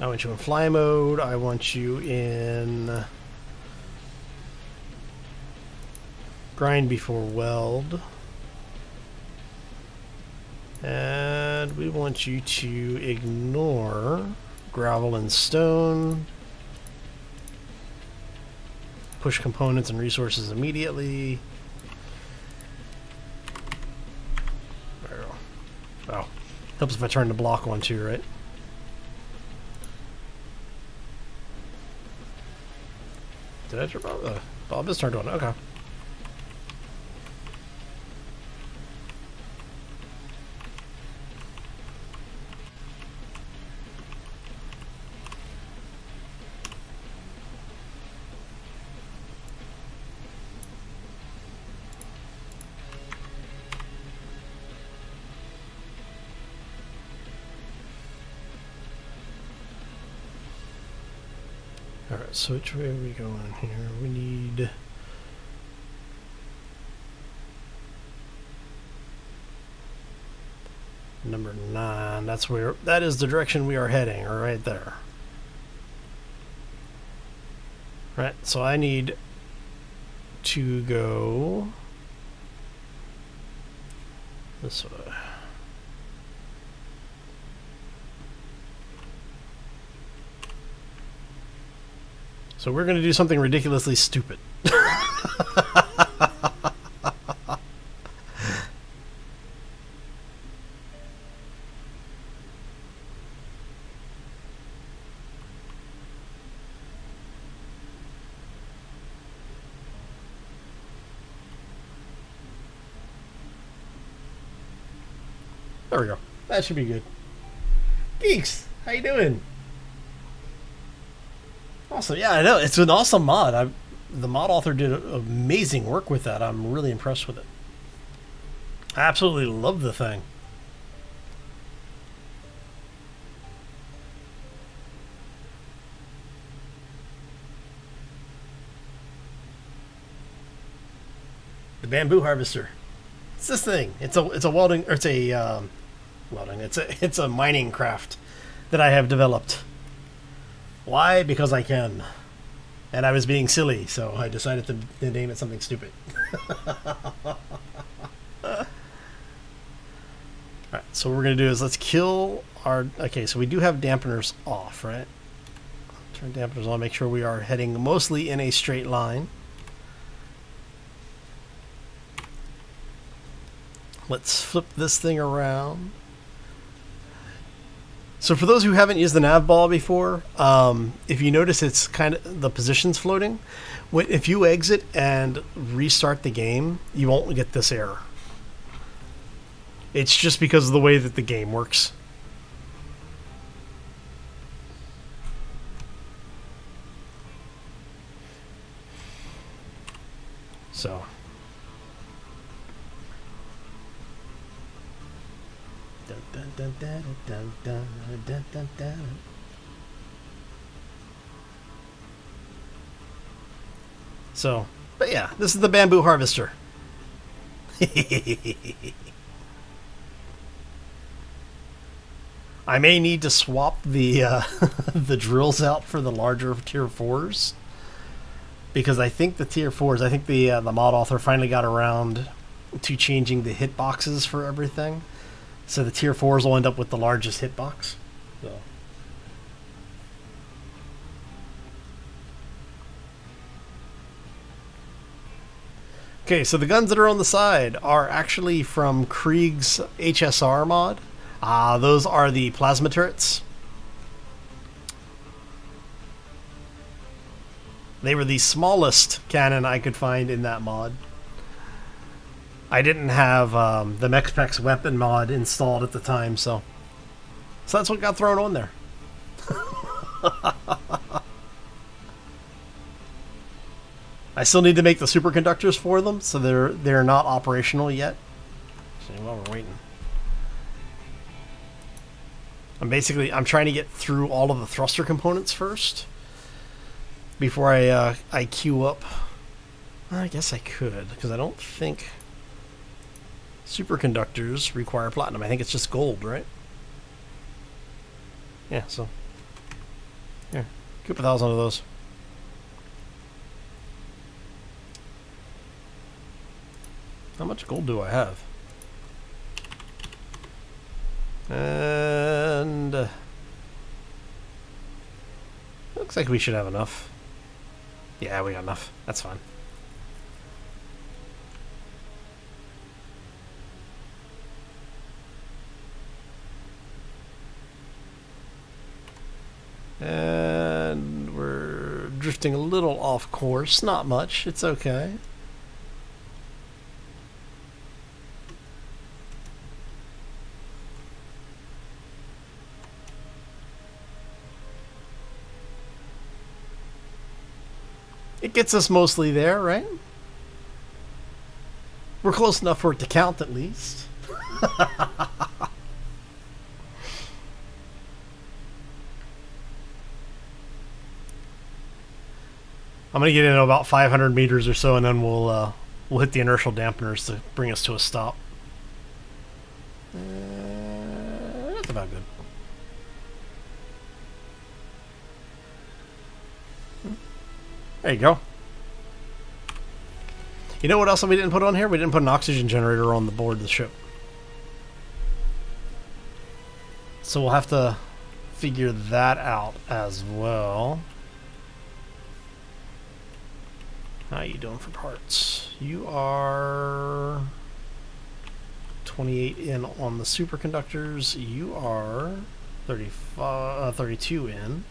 I want you in fly mode. I want you in grind before weld. And we want you to ignore gravel and stone. Push components and resources immediately. There we go. Oh, helps if I turn the block on too, right? Did I turn Bob? Bob is turned on. Okay. Alright, so which way are we going here? We need... number 9. That's where... that is the direction we are heading, right there. Right, so I need to go this way. So we're going to do something ridiculously stupid. There we go. That should be good. Geeks, how you doing? Awesome. Yeah, I know. It's an awesome mod. The mod author did amazing work with that. I'm really impressed with it. I absolutely love the thing. The bamboo harvester. It's this thing. It's a welding, or it's a welding. It's a mining craft that I have developed. Why? Because I can. And I was being silly, so I decided to name it something stupid. Alright, so what we're going to do is let's kill our... okay, so we do have dampeners off, right? Turn dampeners on, make sure we are heading mostly in a straight line. Let's flip this thing around. So for those who haven't used the nav ball before, if you notice it's kind of the position's floating. If you exit and restart the game, you won't get this error. It's just because of the way that the game works. So... so, but yeah, this is the bamboo harvester. I may need to swap the the drills out for the larger tier 4s, because I think the tier 4s, I think the mod author finally got around to changing the hitboxes for everything. So the tier 4s will end up with the largest hitbox. So. Okay, so the guns that are on the side are actually from Krieg's HSR mod. Those are the plasma turrets. They were the smallest cannon I could find in that mod. I didn't have the MechPex weapon mod installed at the time, so that's what got thrown on there. I still need to make the superconductors for them, so they're not operational yet. So while we're waiting, I'm trying to get through all of the thruster components first before I queue up. I guess I could, because I don't think superconductors require platinum. I think it's just gold, right? Yeah, so here, keep 1,000 of those. How much gold do I have? And looks like we should have enough. Yeah, we got enough. That's fine. And we're drifting a little off course. Not much. It's okay. It gets us mostly there, right? We're close enough for it to count, at least. I'm gonna get in about 500 meters or so, and then we'll hit the inertial dampeners to bring us to a stop. That's about good. There you go. You know what else we didn't put on here? We didn't put an oxygen generator on the board of the ship. So we'll have to figure that out as well. How you doing for parts? You are 28 in on the superconductors. You are 32 in.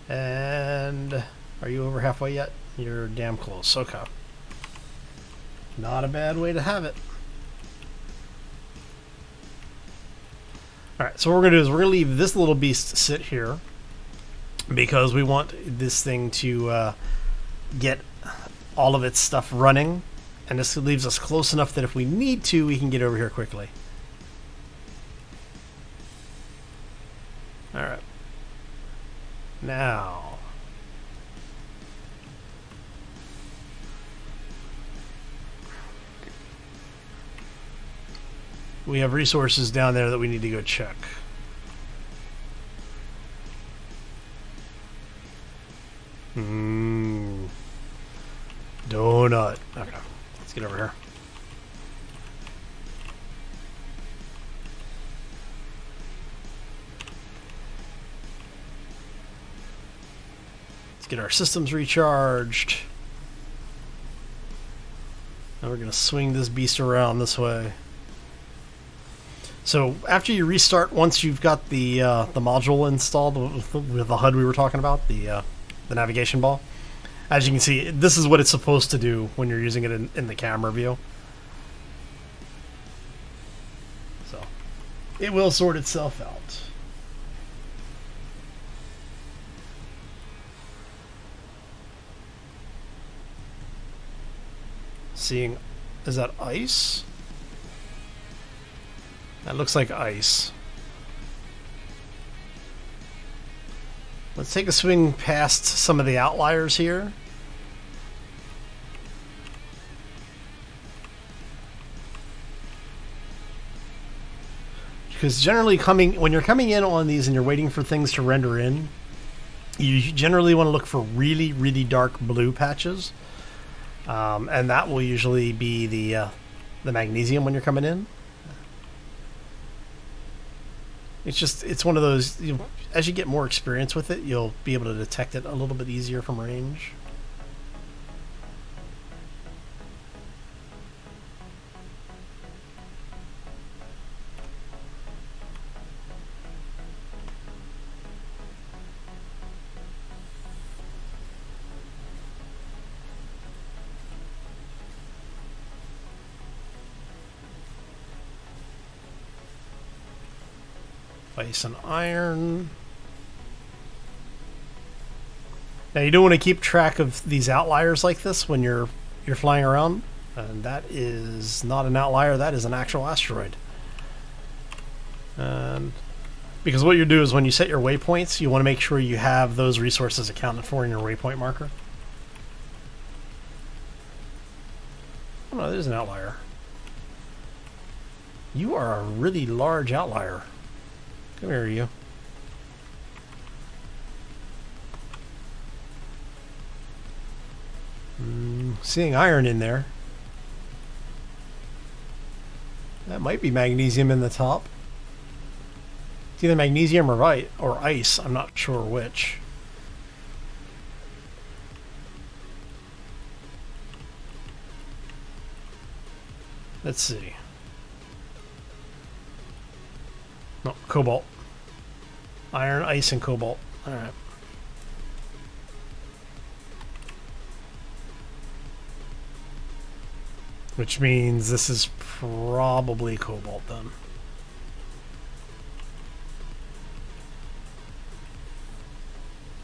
And are you over halfway yet? You're damn close. Okay. Not a bad way to have it. Alright, so what we're going to do is we're going to leave this little beast sit here, because we want this thing to get all of its stuff running, and this leaves us close enough that if we need to, we can get over here quickly. Alright. Now, we have resources down there that we need to go check. Donut. Okay, let's get over here. Let's get our systems recharged. Now we're going to swing this beast around this way. So after you restart, once you've got the module installed with the HUD we were talking about, the navigation ball, as you can see, this is what it's supposed to do when you're using it in the camera view. So it will sort itself out. Seeing, is that ice? That looks like ice. Let's take a swing past some of the outliers here. Because generally when you're coming in on these and you're waiting for things to render in, you generally want to look for really, really dark blue patches. And that will usually be the magnesium when you're coming in. It's one of those, as you get more experience with it, you'll be able to detect it a little bit easier from range. Ice and iron. Now you don't want to keep track of these outliers like this when you're flying around. And that is not an outlier, that is an actual asteroid. And because what you do is when you set your waypoints, you want to make sure you have those resources accounted for in your waypoint marker. Oh no, there's an outlier. You are a really large outlier. Come here, you. Seeing iron in there. That might be magnesium in the top. It's either magnesium or ice. I'm not sure which. Let's see. No, cobalt. Iron, ice, and cobalt. Alright. Which means this is probably cobalt then.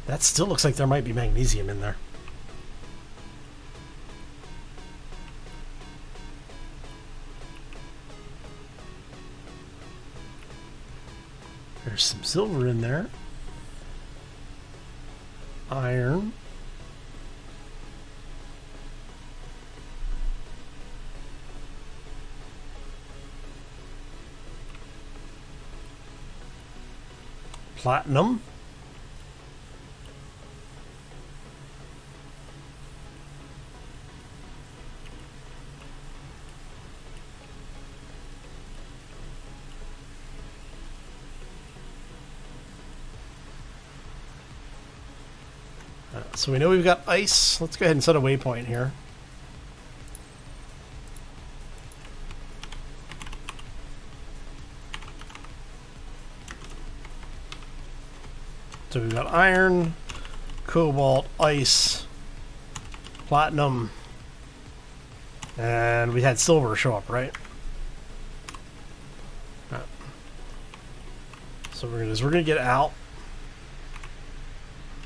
That still looks like there might be magnesium in there. There's some silver in there. Iron. Platinum. So we know we've got ice. Let's go ahead and set a waypoint here. So we've got iron, cobalt, ice, platinum, and we had silver show up, right? So we're gonna get out.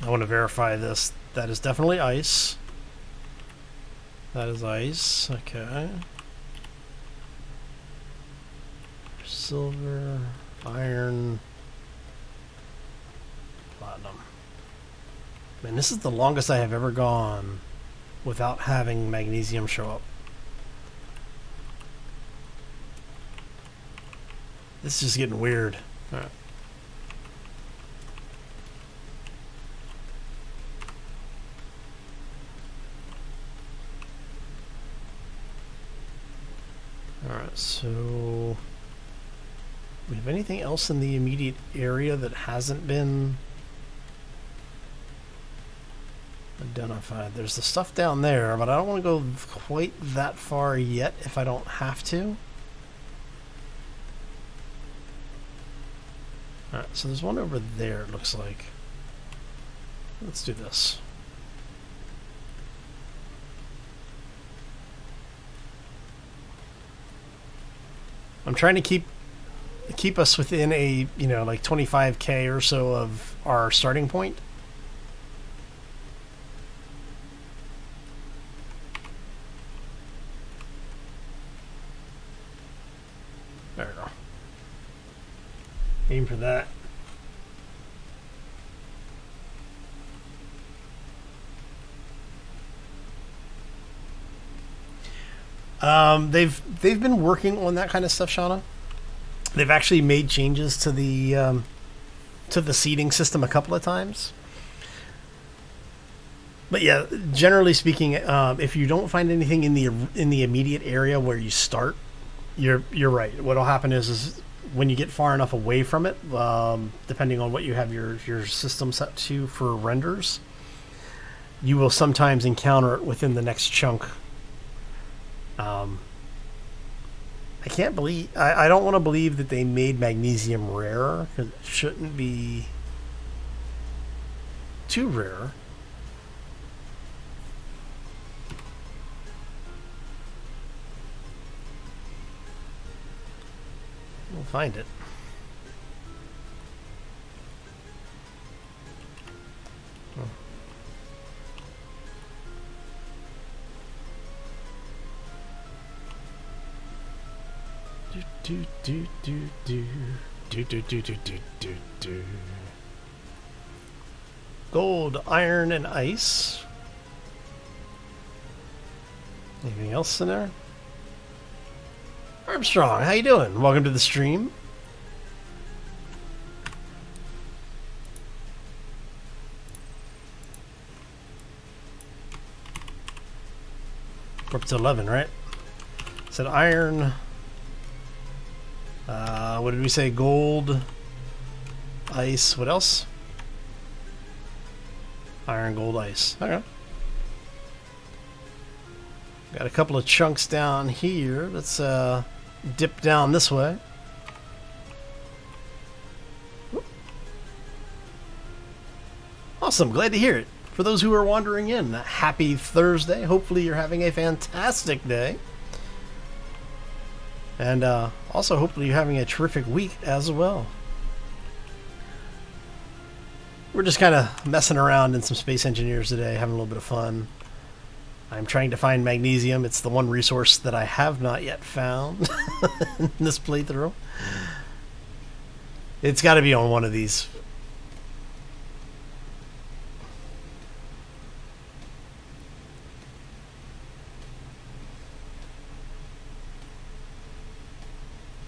I want to verify this. That is definitely ice. That is ice. Okay. Silver, iron, platinum. Man, this is the longest I have ever gone without having magnesium show up. This is just getting weird. All right. Alright, so we have anything else in the immediate area that hasn't been identified? There's the stuff down there, but I don't want to go quite that far yet if I don't have to. Alright, so there's one over there, it looks like. Let's do this. I'm trying to keep us within a, you know, like 25k or so of our starting point. There we go. Aim for that. They've been working on that kind of stuff, Shauna. They've actually made changes to the seeding system a couple of times. But yeah, generally speaking, if you don't find anything in the immediate area where you start, you're right. What'll happen is when you get far enough away from it, depending on what you have your system set to for renders, you will sometimes encounter it within the next chunk. I can't believe, I don't want to believe that they made magnesium rarer, because it shouldn't be too rare. We'll find it. Do, do, do, do, do, do, do, do, do, do, do. Gold, iron, and ice. Anything else in there? Armstrong, how you doing? Welcome to the stream. We're up to 11, right? Said iron. What did we say? Gold, ice. What else? Iron, gold, ice. Okay. Got a couple of chunks down here. Let's dip down this way. Awesome. Glad to hear it. For those who are wandering in, happy Thursday. Hopefully you're having a fantastic day. And also hopefully you're having a terrific week as well. We're just kind of messing around in some Space Engineers today, having a little bit of fun. I'm trying to find magnesium. It's the one resource that I have not yet found in this playthrough. It's got to be on one of these.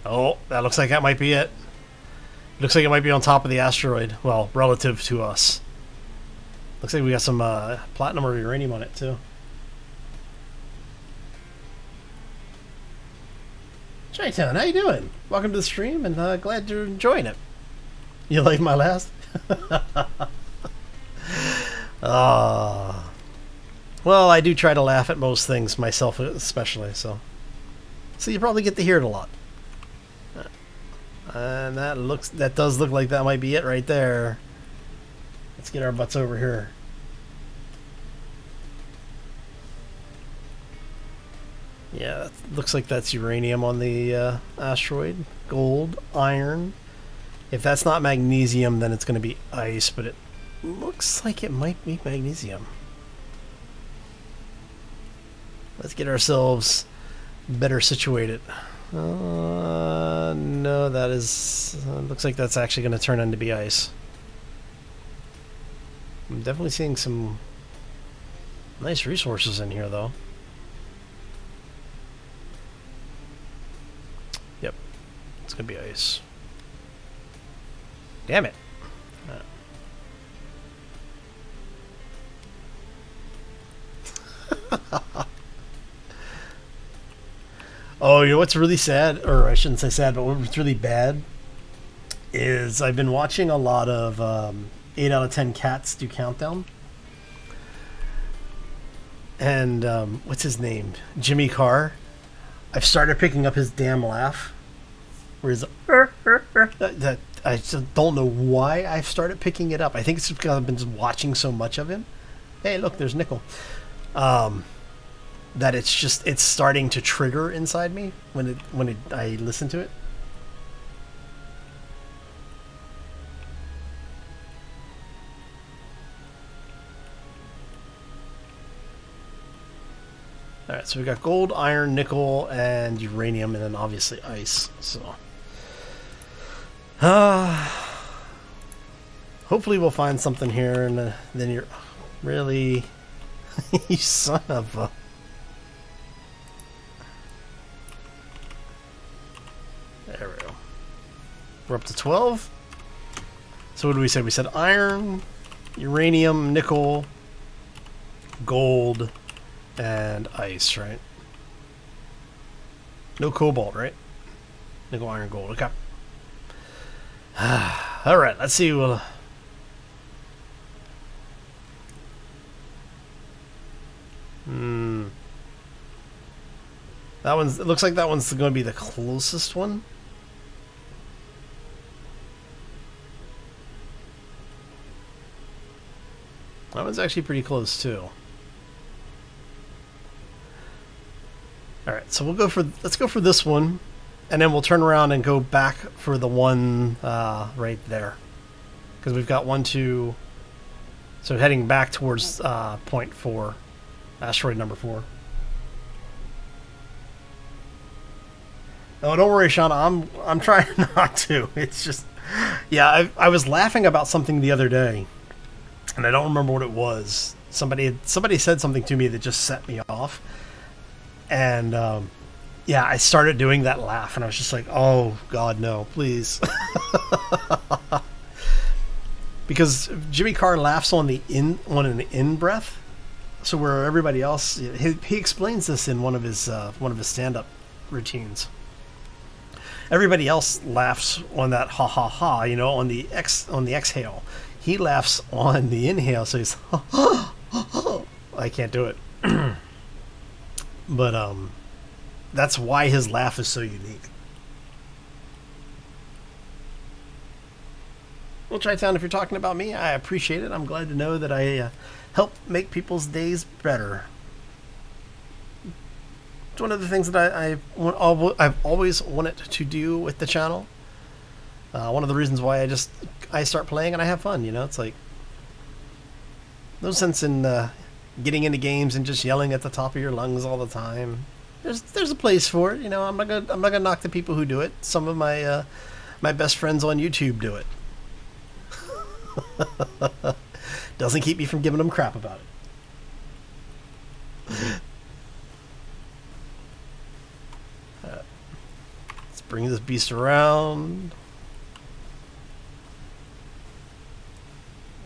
Oh, that looks like that might be it. Looks like it might be on top of the asteroid. Well, relative to us. Looks like we got some platinum or uranium on it, too. Chi-Town, how you doing? Welcome to the stream, and glad you're enjoying it. You like my last? Well, I do try to laugh at most things, myself especially, so you probably get to hear it a lot. And that does look like that might be it right there. Let's get our butts over here. Yeah, looks like that's uranium on the asteroid. Gold, iron. If that's not magnesium, then it's going to be ice, but it looks like it might be magnesium. Let's get ourselves better situated. No, that is... looks like that's actually going to turn into be ice. I'm definitely seeing some nice resources in here, though. Yep. It's going to be ice. Damn it. Oh, you know what's really sad, or I shouldn't say sad, but what's really bad is I've been watching a lot of 8 out of 10 Cats do Countdown. And what's his name? Jimmy Carr. I've started picking up his damn laugh. Where he's that I just don't know why I've started picking it up. I think it's because I've been just watching so much of him. Hey, look, there's Nickel. That it's starting to trigger inside me when I listen to it. All right, so we got gold, iron, nickel, and uranium, and then obviously ice. So, hopefully we'll find something here, and then you're really, you son of a. There we go. We're up to 12. So what did we say? We said iron, uranium, nickel, gold, and ice, right? No cobalt, right? Nickel, iron, gold. Okay. All right. Let's see. We'll. That one's. It looks like that one's going to be the closest one. That one's actually pretty close too. All right, so let's go for this one, and then we'll turn around and go back for the one right there, because we've got 1, 2. So heading back towards point 4, asteroid number 4. Oh, don't worry, Shauna. I'm trying not to. It's just, yeah. I was laughing about something the other day, and I don't remember what it was. Somebody said something to me that just set me off, and yeah, I started doing that laugh, and I was just like, oh God, no, please. Because Jimmy Carr laughs on an in breath, so where everybody else, he explains this in one of his stand-up routines. Everybody else laughs on that ha ha ha, you know, on the exhale. He laughs on the inhale, so he's ha ha ha. I can't do it, but that's why his laugh is so unique. Well, Tri-Town, if you're talking about me, I appreciate it. I'm glad to know that I help make people's days better. It's one of the things that I've always wanted to do with the channel. One of the reasons why I start playing and I have fun. You know, it's like no sense in getting into games and just yelling at the top of your lungs all the time. There's a place for it. You know, I'm not gonna knock the people who do it. Some of my my best friends on YouTube do it. Doesn't keep me from giving them crap about it. Let's bring this beast around.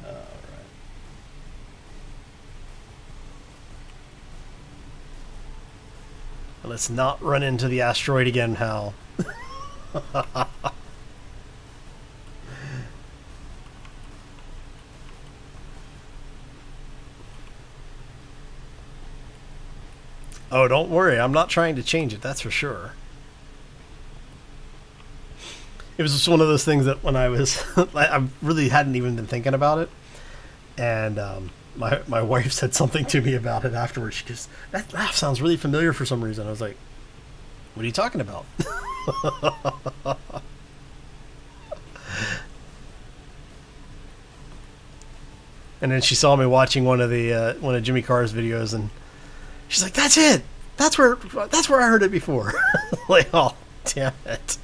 All right. Let's not run into the asteroid again, Hal. Oh, don't worry. I'm not trying to change it, that's for sure. It was just one of those things that when I was... I really hadn't even been thinking about it. And my wife said something to me about it afterwards. She goes, that laugh sounds really familiar for some reason. I was like, what are you talking about? And then she saw me watching one of Jimmy Carr's videos, and she's like, "That's it. That's where I heard it before." Like, oh, damn it.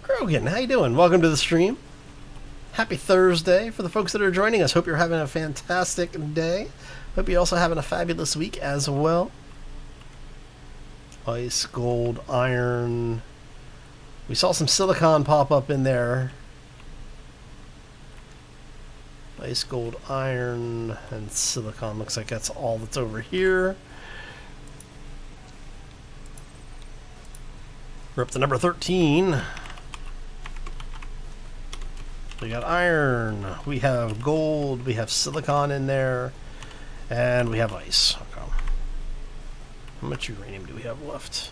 Krogan, how you doing? Welcome to the stream. Happy Thursday for the folks that are joining us. Hope you're having a fantastic day. Hope you're also having a fabulous week as well. Ice, gold, iron. We saw some silicon pop up in there. Ice, gold, iron, and silicon. Looks like that's all that's over here. We're up to number 13. We got iron, we have gold, we have silicon in there, and we have ice. Okay. How much uranium do we have left?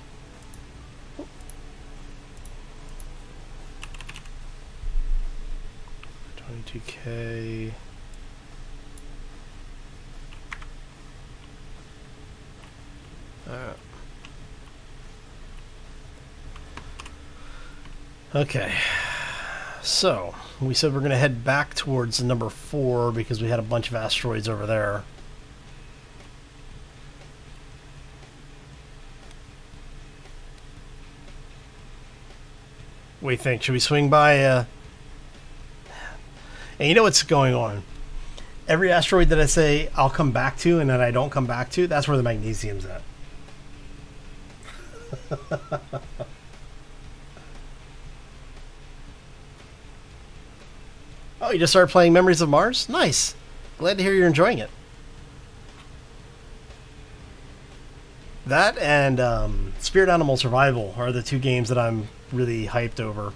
22K. Okay. So, we said we're going to head back towards number 4 because we had a bunch of asteroids over there. What do you think? Should we swing by? And you know what's going on. Every asteroid that I say I'll come back to and that I don't come back to, that's where the magnesium's at. Oh, you just started playing Memories of Mars? Nice. Glad to hear you're enjoying it. That and Spirit Animal Survival are the two games that I'm really hyped over.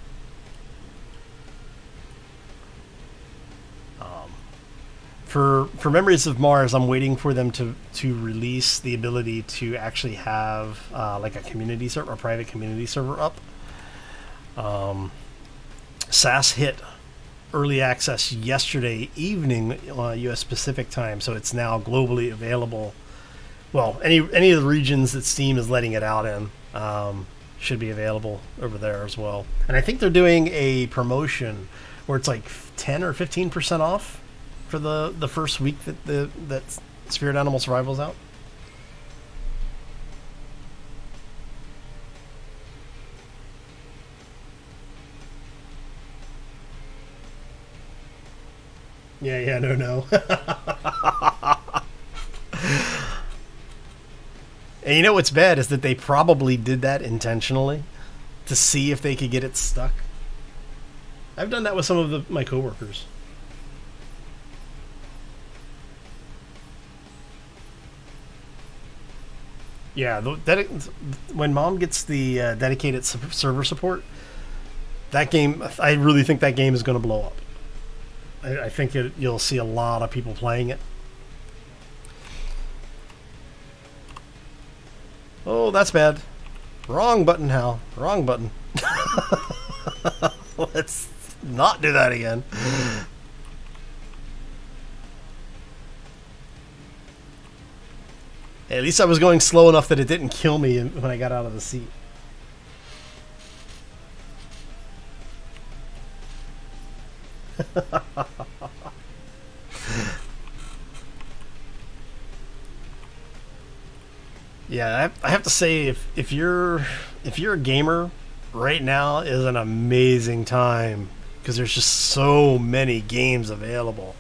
For Memories of Mars, I'm waiting for them to release the ability to actually have like a community server, a private community server up. SAS hit early access yesterday evening U.S. Pacific time, so it's now globally available. Well, any of the regions that Steam is letting it out in. should be available over there as well. And I think they're doing a promotion where it's like 10 or 15% off for the first week that Spirit Animal Survival's out. Yeah, no. And you know what's bad is that they probably did that intentionally to see if they could get it stuck. I've done that with some of my coworkers. Yeah, when Mom gets the dedicated server support, that game, I really think that game is going to blow up. I think you'll see a lot of people playing it. Oh, that's bad. Wrong button, Hal. Wrong button. Let's not do that again. At least I was going slow enough that it didn't kill me when I got out of the seat. Yeah, I have to say, if you're a gamer, right now is an amazing time because there's just so many games available.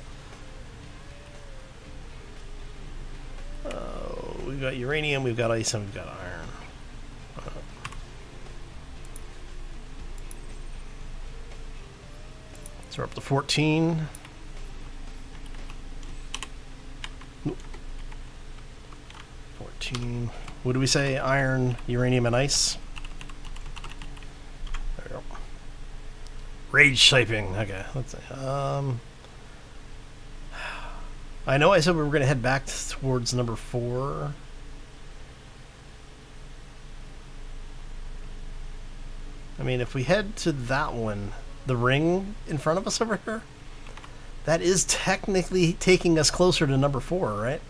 We've got uranium, we've got ice, and we've got iron. So we're up to 14. What do we say? Iron, uranium, and ice. There we go. Rage typing. Okay, let's see. I know I said we were going to head back towards number 4. I mean, if we head to that one, the ring in front of us over here, that is technically taking us closer to number 4, right?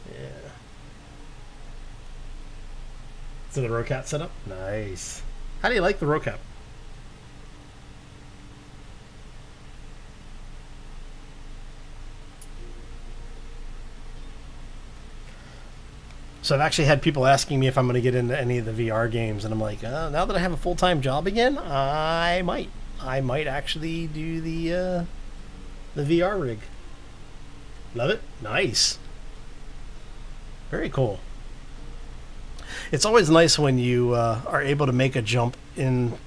Yeah. So the RoCap setup? Nice. How do you like the RoCap? So I've actually had people asking me if I'm going to get into any of the VR games, and I'm like, now that I have a full-time job again, I might actually do the VR rig. Love it. Nice. Very cool. It's always nice when you are able to make a jump in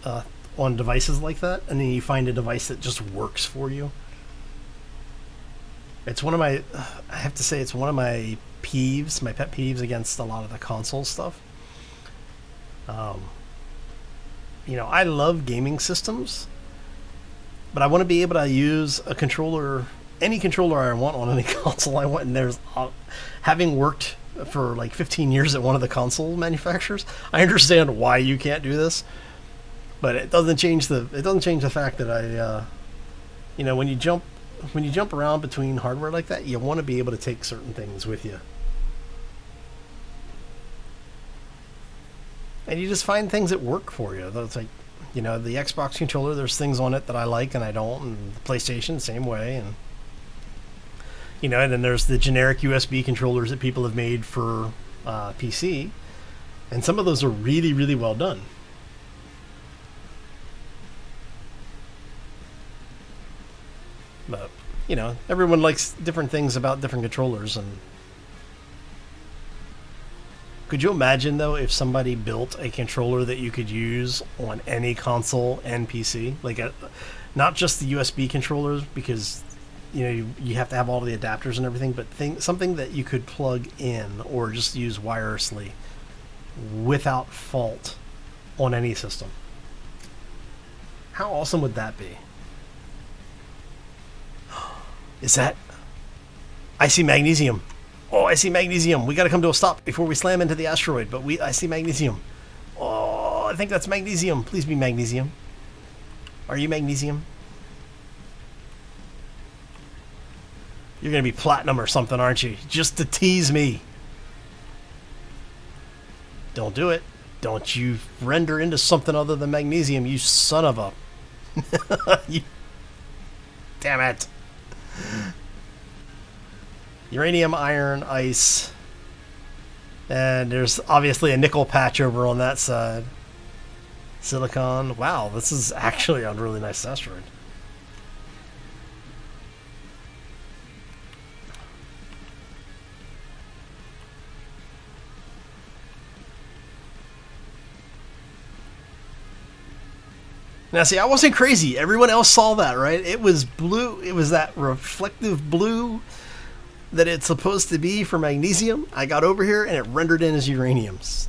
on devices like that, and then you find a device that just works for you. It's one of my, I have to say, it's one of my peeves, my pet peeves against a lot of the console stuff. You know, I love gaming systems, but I want to be able to use a controller, any controller I want on any console I want. And there's, having worked for like 15 years at one of the console manufacturers, I understand why you can't do this, but it doesn't change the fact that you know, when you jump around between hardware like that, you want to be able to take certain things with you. And you just find things that work for you. It's like, you know, the Xbox controller, there's things on it that I like and I don't, and the PlayStation, same way. And, you know, and then there's the generic USB controllers that people have made for PC. And some of those are really, really well done. But, you know, everyone likes different things about different controllers. And could you imagine, though, if somebody built a controller that you could use on any console and PC? Like, not just the USB controllers, because, you know, you have to have all the adapters and everything, but something that you could plug in or just use wirelessly without fault on any system. How awesome would that be? Is that... I see magnesium. Oh, I see magnesium. We got to come to a stop before we slam into the asteroid, but I see magnesium. Oh, I think that's magnesium. Please be magnesium. Are you magnesium? You're gonna be platinum or something, aren't you? Just to tease me. Don't do it. Don't you render into something other than magnesium, you son of a... Damn it. Uranium, iron, ice. And there's obviously a nickel patch over on that side. Silicon. Wow, this is actually a really nice asteroid. Now see, I wasn't crazy. Everyone else saw that, right? It was blue. It was that reflective blue that it's supposed to be for magnesium. I got over here and it rendered in as uraniums.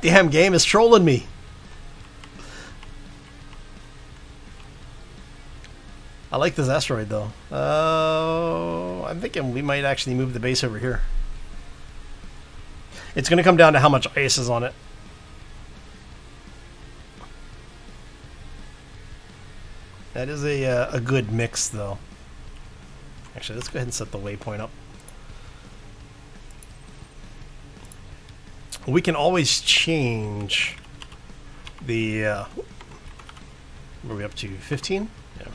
Damn, game is trolling me. I like this asteroid though. I'm thinking we might actually move the base over here. It's going to come down to how much ice is on it. That is a good mix, though. Actually, let's go ahead and set the waypoint up. We can always change the... where are we up to? 15? Yeah.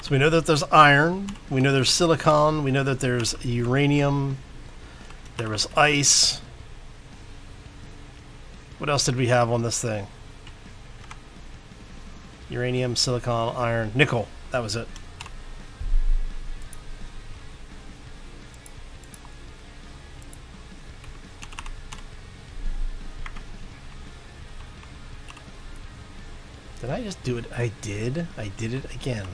So we know that there's iron. We know there's silicon. We know that there's uranium. There was ice. What else did we have on this thing? Uranium, silicon, iron, nickel. That was it. Did I just do it? I did. I did it again.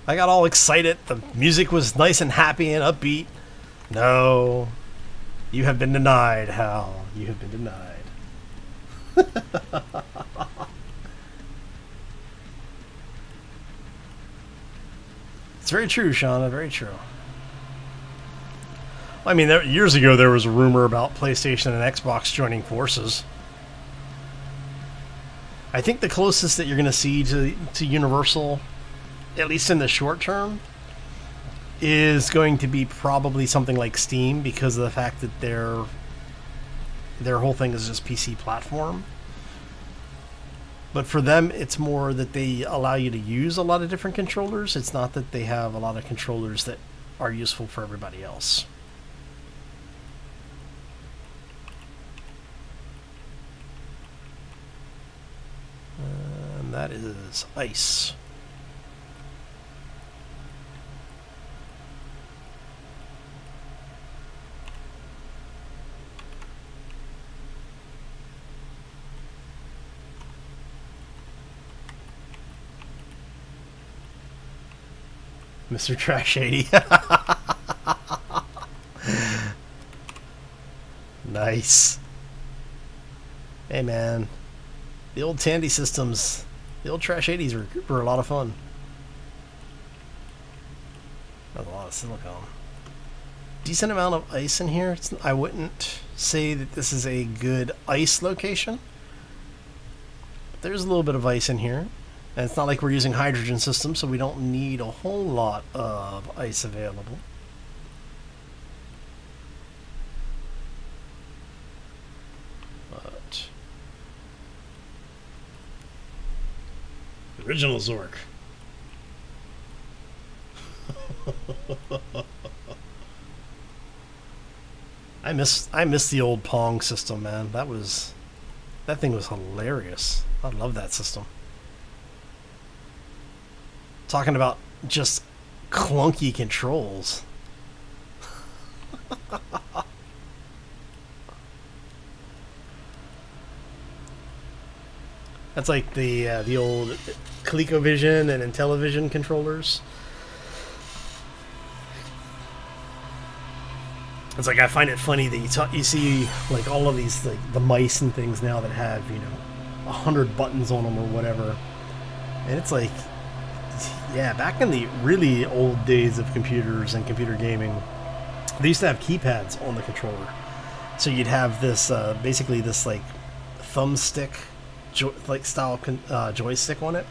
I got all excited. The music was nice and happy and upbeat. No. You have been denied, Hal. You have been denied. It's very true, Shauna. Very true. I mean, years ago there was a rumor about PlayStation and Xbox joining forces. I think the closest that you're going to see to Universal, at least in the short term, is going to be probably something like Steam, because of the fact that their whole thing is just PC platform. But for them, it's more that they allow you to use a lot of different controllers. It's not that they have a lot of controllers that are useful for everybody else. And that is ice. Mr. Trash 80. Nice. Hey man, the old Tandy systems, the old Trash 80s were a lot of fun. That's a lot of silicon. Decent amount of ice in here. I wouldn't say that this is a good ice location. But there's a little bit of ice in here. And it's not like we're using hydrogen systems, so we don't need a whole lot of ice available. But original Zork. I miss the old Pong system, man. That thing was hilarious. I love that system. Talking about just clunky controls. That's like the old ColecoVision and Intellivision controllers. It's like, I find it funny that you see like all of these, like the mice and things now that have, 100 buttons on them or whatever, and it's like, Yeah, back in the really old days of computers and computer gaming, they used to have keypads on the controller. So you'd have this, basically this like thumbstick, style joystick on it,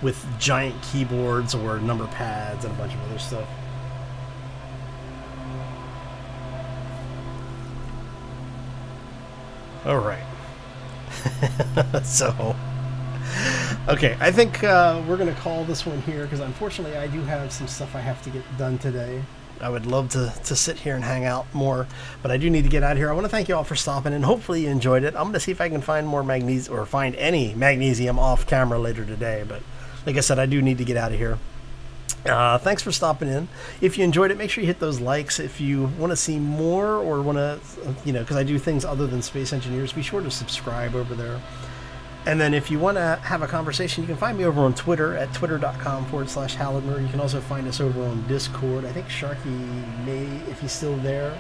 with giant keyboards or number pads and a bunch of other stuff. All right. So, okay, I think we're going to call this one here because unfortunately I do have some stuff I have to get done today. I would love to sit here and hang out more, but I do need to get out of here. I want to thank you all for stopping in. Hopefully you enjoyed it. I'm going to see if I can find more magnesium or find any magnesium off camera later today, but like I said, I do need to get out of here. Thanks for stopping in. If you enjoyed it, make sure you hit those likes. If you want to see more or want to, because I do things other than Space Engineers, be sure to subscribe over there. And then if you want to have a conversation, you can find me over on Twitter at twitter.com/Halidmer. You can also find us over on Discord. I think Sharky may, if he's still there,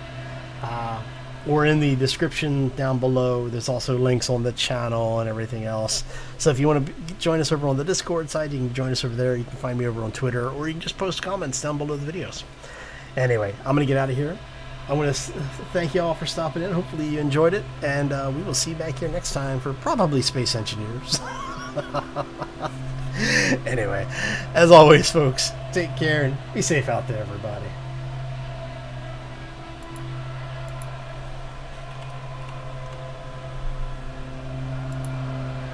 or in the description down below. There's also links on the channel and everything else. So if you want to join us over on the Discord side, you can join us over there. You can find me over on Twitter, or you can just post comments down below the videos. Anyway, I'm going to get out of here. I want to thank you all for stopping in. Hopefully you enjoyed it, and we will see you back here next time for probably Space Engineers. Anyway, as always, folks, take care and be safe out there, everybody.